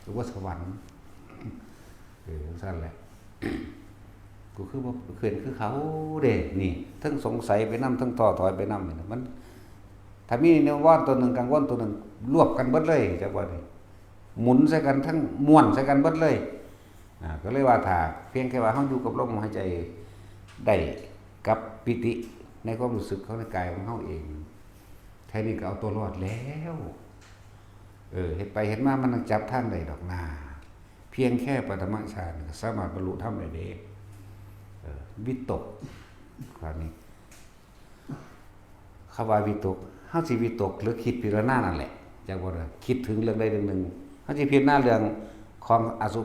หรือว่าสวรรค์ซั่นแหละกูคือบ่เคยคือเขาเด้นี่ทั้งสงสัยไปนำทั้งท้อถอยไปนำนี่มันถ้ามีนิวรณ์ตัวนึงกังวลตัวนึงรวบกันเบิดเลยจักว่านี่หมุนใส่กันทั้งม้วนใส่กันเบิดเลยก็เลยว่าถ้าเพียงแค่ว่าเฮาอยู่กับลมหายใจได้กับปิติในความรู้สึกของในกายของเฮาเองแค่นี้ก็เอาตัวรอดแล้วเฮ็ดไปเฮ็ดมามันจับทางได้ดอกนาเพียงแค่ปฐมฌานก็สามารถบรรลุธรรมได้เด้วิตกคราวนี้คำว่าวิตกเฮาสิวิตกหรือคิดพิจารณานั่นแหละจักว่าคิดถึงเรื่องใดเรื่องหนึ่งเฮาสิพิจารณาเรื่องของอสุ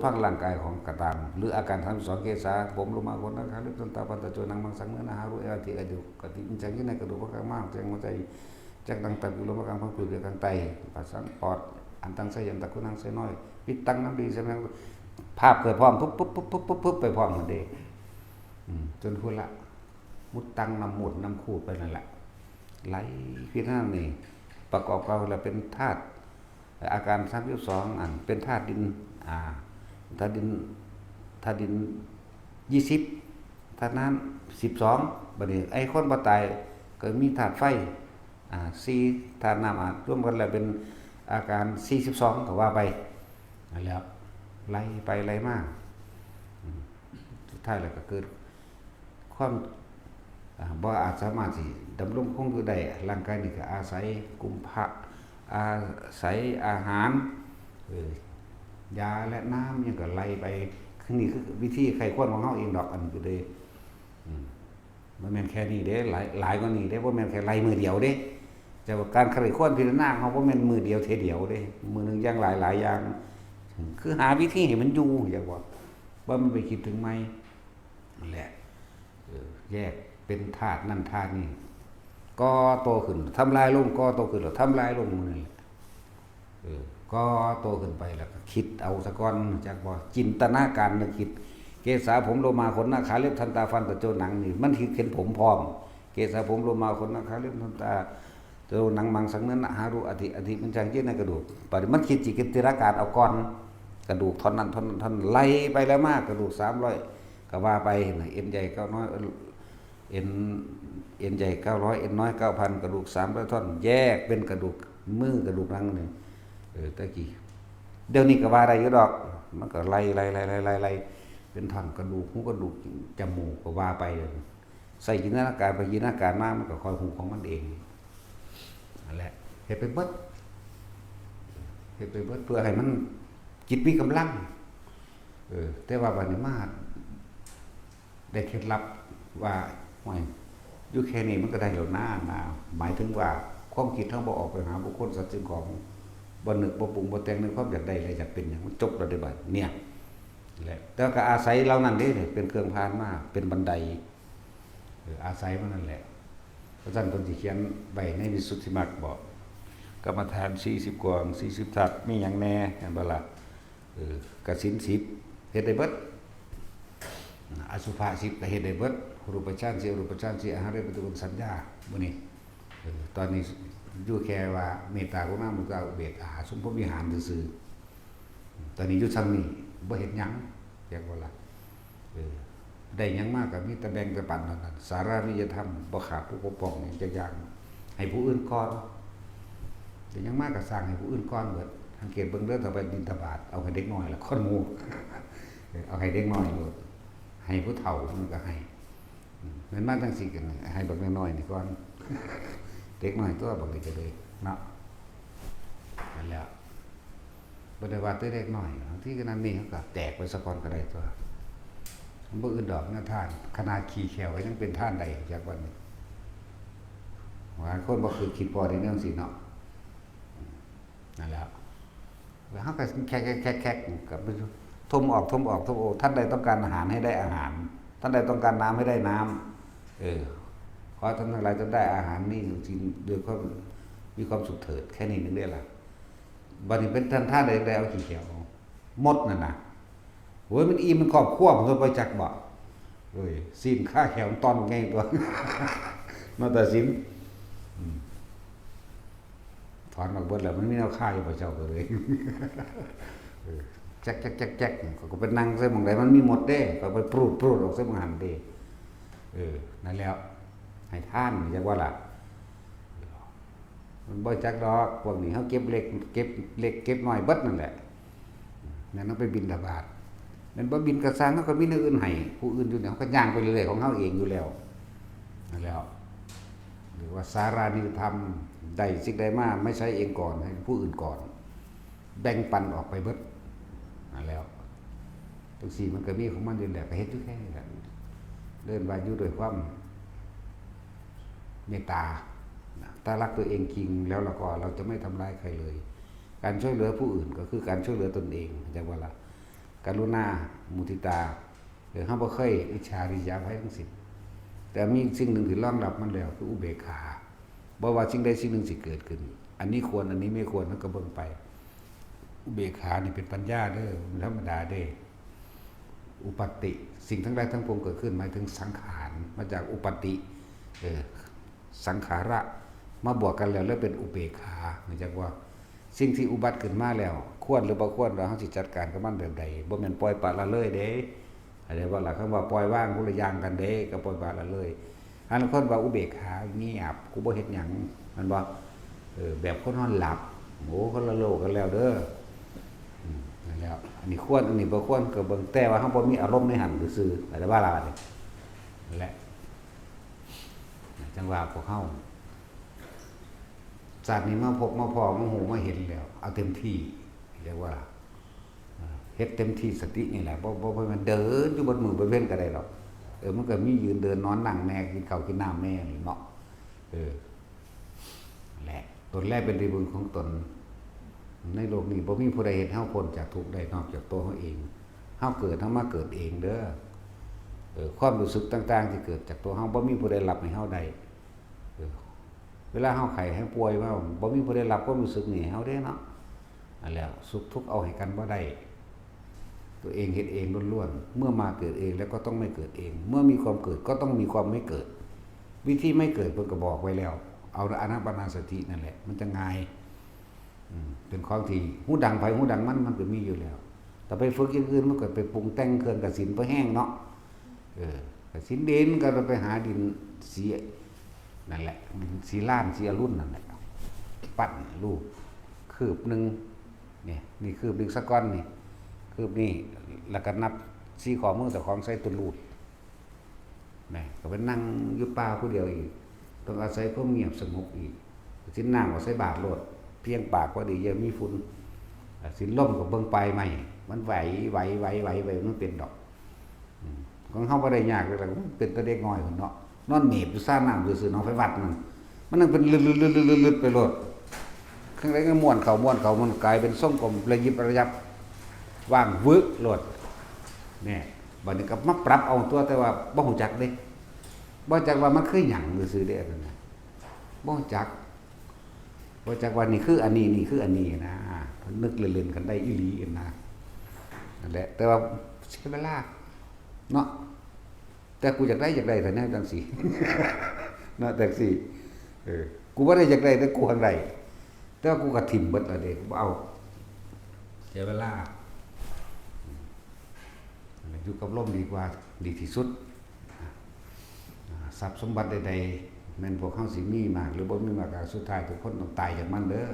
ภะร่างกายของกระตามหรืออาการ32เกษาผมลงมาคนนะคะลึกจนตาปันตะโจนังมังสังเนื้อนาหารุอาทิอดุกติจังที่ในกระดูกพระกลางมากจังหัวใจจักดังตับอยู่ลมพระกลางพังผืดเดือดกลางไตปัสสังปอดอันตังไสยันตะกุนังไสน้อยปิดตังน้ำดีใช่มั้ยภาพเกิดพร้อมปุ๊บไปพร้อมกันเด้จนพุ่นละ มุดตังน้ำหมุดน้ำคูดไปนั่นแหละไหลพิจารณานี่ประกอบกันแล้วเป็นธาตุอาการ32อันเป็นธาตุดินธาตุดิน20ธาตุน้ำ12บัดนี้ไอ้คนบ่ตายก็มีธาตุไฟ4ธาตุน้ำรวมกันแล้วเป็นอาการ42ก็ว่าไปนั่นแหล้วไล่ไปไล่มาสุดท้ายแล้วก็เกิดความบ่อาจสามารถสิดำรงคงอยู่ได้ร่างกายนี่ก็อาศัยกุมภะอาศัยอาหารยาและน้ำยังก็ไล่ไปนี่คือวิธีไขข้นของเฮาเองดอกอันอยู่เด้บ่แม่นแค่นี้เด้หลายกว่านี้เด้บ่แม่นแค่ไล่มือเดียวเด้แต่ว่าการไขข้นพิจารณาเฮาบ่แม่นมือเดียวเทเดียวเด้มือนึงอย่างหลายอย่างคือหาวิธีให้มันอยู่อย่าว่ามันไปคิดถึงไหมนั่นแหละแยกเป็นธาตุนั่นธาตุนี่ก็โตขึ้นทำลายลงก็โตขึ้นแล้วทำลายลงนั่นแหละก็โตขึ้นไปแล้วก็คิดเอาซะก่อนจากบ่จินตนาการนึกคิดเกษาผมโลมาขนหน้าขาเล็บทันตาฟันตะโจหนังนี่มันเห็นผมพร้อมเกษาผมโลมาขนหน้าขาเล็บทันตาโจหนังมังสังเนื้อหารูอธิมันจังเย็นในกระดูกปฏิมันคิดจิตจินตนาการเอาก่อนกระดูกท่อนนั้นท่อนไล่ไปแล้วมากกระดูก300ก็ว่าไปเอ็นใหญ่900เอ็นใหญ่900เอ็นน้อย 9,000 กระดูก300ท่อนแยกเป็นกระดูกมือกระดูกหลังนี่ตะกี้เดี๋ยวนี้ก็ว่าได้อยู่ดอกมันก็ไล่เป็นท่อนกระดูกหูกระดูกจมูกก็ว่าไปใส่จินตนาการไปจินตนาการมากมันก็ค่อยหูของมันเองนั่นแหละเฮ็ดไปเบิดเพื่อให้มันจิตมีกำลังแต่ว่าบัดนี้มาได้เคล็ดลับว่าไม่อยู่แค่นี้มันก็ได้แล้วนะหมายถึงว่าความคิดทั้งบ่ออกไปหาบุคคลสัตว์สิ่งของบ่นึกบ่ปรุงบ่แต่งในความอยากได้อะไรอยากเป็นอย่างมันจบแล้วได้บัดเนี่ยแหละแต่ก็อาศัยเรานั่นเด้เป็นเครื่องพานมาเป็นบันไดอาศัยมันนั่นแหละพระท่านเพิ่นสิเขียนไว้ในวิสุทธิมรรคบอกกรรมฐาน40กว่า40ทัศมีหยังแน่เห็นบ่ล่ะกสิณ10เฮ็ดได้เบิดอสุภะ10ก็เฮ็ดได้เบิดรูปฌาน10รูปฌาน10อาหารปฏิบัติสัญญามื้อนี้ตอนนี้อยู่แค่ว่าเมตตากรุณามุทิตาอุเบกขาสมพรวิหารซื่อๆตอนนี้อยู่ซ้ำนี้บ่เฮ็ดหยังแยกบ่ล่ะได้หยังมากก็มีแต่แบ่งแต่ปันเท่านั้นสารานิยธรรมบ่ขาดผู้ปกป้องหยังจักอย่างให้ผู้อื่นก่อนได้หยังมากก็สร้างให้ผู้อื่นก่อนเบิดสังเกตเบิ่งเด้อถ้าไปบิณฑบาตเอาให้เด็กน้อยล่ะคนหมู่เอาให้เด็กน้อยโลดให้ผู้เฒ่ามันก็ให้แม่นมาจังซี่กันให้บักน้อยๆนี่ก่อนเด็กน้อยตัวบักนี้ก็เลยเนาะนั่นแหละบ่ได้ว่าแต่เด็กน้อยบางทีก็นั้นนี่เขาก็แตกไปซะก่อนก็ได้ตัวบ่อื่นดอกนะท่านขนาดขี้แขวยังเป็นท่านใดจากวันนี้ว่าคนบ่คือคิดพอได้แนวสิเนาะนั่นแหละแล้วเฮาก็แคกกับทมออกท่านใดต้องการอาหารให้ได้อาหารท่านใดต้องการน้ำให้ได้น้ำขอท่านทั้งหลายจะได้อาหารนี่จริงๆด้วยความมีความสุขเถิดแค่นี้นึงได้ล่ะบัดนี้เป็นท่านใดเอาขี้เขียวหมดนั่นน่ะโอ้ยมันอิ่มมันครอบครัวผมบ่จักบ่ซีนค่าแขวตอนไงตัวมาแต่สินถอนออกเบิดแล้วมันมีแนวค่าอยู่บ่เจ้าก็เลยแจ๊กก็ไปนั่งใส่หม่องใดมันมีหมดเด้ก็ไปปรูดออกใส่หม่องหันเด้นั่นแล้วให้ท่านจักว่าล่ะมันบ่จักดอกพวกนี้เฮาเก็บเล็กเก็บน้อยเบิดนั่นแหละนั่นต้องไปบิณฑบาตมันบ่บินกระสร้างเฮาก็มีแนวอื่นให้ผู้อื่นอยู่เนี่ยเฮาก็ย่างไปเรื่อยๆของเฮาเองอยู่แล้วนั่นแล้วหรือว่าสารานิธรรมได้สิ่งใดมาไม่ใช้เองก่อนให้ผู้อื่นก่อนแบ่งปันออกไปเบิดนั่นแล้วจังซี่มันก็มีของมันอยู่แล้วก็เฮ็ดอยู่แค่นี้แหละเดินว่าอยู่ด้วยความเมตตาถ้ารักตัวเองจริงแล้วเราก็เราจะไม่ทำร้ายใครเลยการช่วยเหลือผู้อื่นก็คือการช่วยเหลือตนเองจังว่าล่ะกรุณามุทิตาหรือเฮาบ่เคยอิจฉาริษยาไผทั้งสิ้นแต่มีสิ่งหนึ่งที่รองรับมันแล้วคืออุเบกขาบ่ว่าสิ่งใดสิ่งหนึ่งสิเกิดขึ้นอันนี้ควรอันนี้ไม่ควรมันก็เบิ่งไปอุเบกขานี่เป็นปัญญาเด้อธรรมดาเด้ อุปติสิ่งทั้งหลายทั้งปวงเกิดขึ้นหมายถึงสังขารมาจากอุปติสังขาระมาบวกกันแล้วเป็นอุเบกขาหมายจากว่าสิ่งที่อุบัติขึ้นมาแล้วควรหรือบ่ควรเราเฮาสิจัดการกับมันแบบใดบ่แม่นปล่อยปละละเลยเด้อะไรว่าล่ะคำว่าปล่อยว่างคนละอย่างกันเด้กับปล่อยปละละเลยอันคนว่าอุเบกขาเงียบกูบ่เฮ็ดหยังมันบ่แบบคนนอนหลับโหคนละโลกกันแล้วเด้อนั่นแล้วอันนี้ควรอันนี้บ่ควรก็เบิ่งแต่ว่าเฮาบ่มีอารมณ์ในหันซื่อๆอะไรว่าล่ะนี่นั่นแหละจังว่าพวกเฮาจากนี้มาพบมาพอมาหูมาเห็นแล้วเอาเต็มที่เรียกว่าเฮ็ดเต็มที่สตินี่แหละบ่มันเดินอยู่บนมือบนเว้นก็ได้หรอกมันก็มียืนเดินนอนนั่งแม่กินข้าวกินน้ำแม่นี่เนาะแหละตนแรกเป็นที่บุญของตนในโลกนี้บ่มีผู้ใดเห็นเฮาพ้นจากทุกข์ได้นอกจากตัวเฮาเองเฮาเกิดเฮามาเกิดเองเด้อความรู้สึกต่างๆที่เกิดจากตัวเฮาบ่มีผู้ใดรับให้เฮาได้เวลาเฮาไข้ให้ป่วยว่าบ่มีผู้ใดรับความรู้สึกนี่เฮาเด้เนาะนั่นแล้วสุขทุกข์เอาให้กันบ่ได้ตัวเองเฮ็ดเองล้วนๆเมื่อมาเกิดเองแล้วก็ต้องไม่เกิดเองเมื่อมีความเกิดก็ต้องมีความไม่เกิดวิธีไม่เกิดเพิ่นก็บอกไว้แล้วเอาอานาปานสตินั่นแหละมันจะง่ายเป็นของที่หูดังไผหูดังมันก็มีอยู่แล้วแต่ไปฝึกอย่างอื่นมันก็ไปปรุงแต่งเครื่องกสิณบ่แห้งเนาะกสิณดินก็ไปหาดินสีนั่นแหละสีล้านสีอรุณนั่นแหละปั้นรูปคืบนึงนี่คืบนึงสักก้อนนี่คืบนี่แล้วก็นับสีขอมือแต่ของใส่ตุลูดก็ไปนั่งอยู่ป่าผู้เดียวอีกต้องอาศัยความเงียบสงบอีกสินนั่งก็ใส่บาตรโลดเพียงปากก็ดียังมีฝุ่นสินล่มก็เบิ่งไปใหม่มันไหวมันเป็นดอกของเฮาบ่ได้ยากเลยมันเป็นตะเด็กน้อยพุ่นเนาะนอนเมบอยู่ซ่าน้ำซื่อๆน้องไฟวัดมันนั่งเป็นลึดๆๆๆไปโลดข้างในก็ม่วนเขามันกลายเป็นทรงกลมระยิบระยับว่างวึกโลดเนี่ยบัดนี้ก็มาปรับเอาตัวแต่ว่าบ่ฮู้จักเด้บ่จักว่ามันคือหยังซื่อๆเด้นั่นน่ะบ่จักว่านี่คืออันนี้นี่คืออันนี้นะนึกเล่นๆกันได้อีหลีนะนั่นแหละแต่ว่าใช้เวลาเนาะแต่กูอยากได้แต่แน่จังสิเนาะแต่สิกูบ่ได้อยากได้แต่กูหังได้แต่ว่ากูก็ถิ่มเบิดแล้วเด้บ่เอาใช้เวลาอยู่กับลมดีกว่าดีที่สุดทรัพย์สมบัติใดๆแม่นพวกเฮาสิมีมากหรือบ่มีมากสุดท้ายทุกคนต้องตายจากมันเด้อ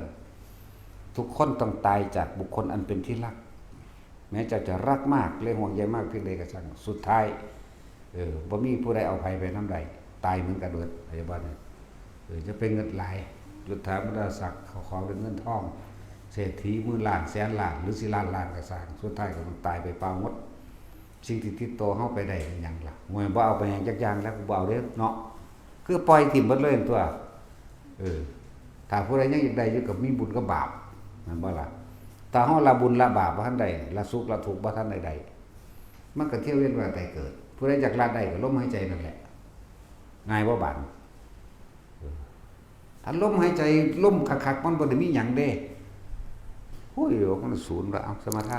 ทุกคนต้องตายจากบุคคลอันเป็นที่รักแม้จะรักมากเลยห่วงใยมากเพียงใดก็ช่างสุดท้ายบ่มีผู้ใดเอาภัยไปนำใดตายเหมือนกันเบิดพยาบาลจะเป็นเงินหลายยุทธาบรรดาศักดิ์เขาขอเป็นเงินทองเศรษฐีหมื่นล้านแสนล้านหรือสิล้านก็สร้างสุดท้ายก็ต้องตายไปเปล่าหมดสิ่งที่ติดตัวเฮาไปได้หยังล่ะมวยบ่เอาไปหยังจักอย่างแล้วกูบ่เอาเด้อเนาะคือปล่อยทิ่มเบิดเลยตัวถ้าผู้ใดยังอยากได้อยู่กับมีบุญกับบาปนั่นบ่ล่ะถ้าเฮาละบุญละบาปบ่ทันได้ละสุขละทุกข์บ่ทันได้มันก็เที่ยวเวียนว่ายตายเกิดผู้ใดอยากละได้ก็ลมหายใจนั่นแหละง่ายบ่บาดถ้าลมหายใจลมคักๆมันบ่ได้มีหยังเด้โอ้ยมันศูนย์ละเอาสมถะ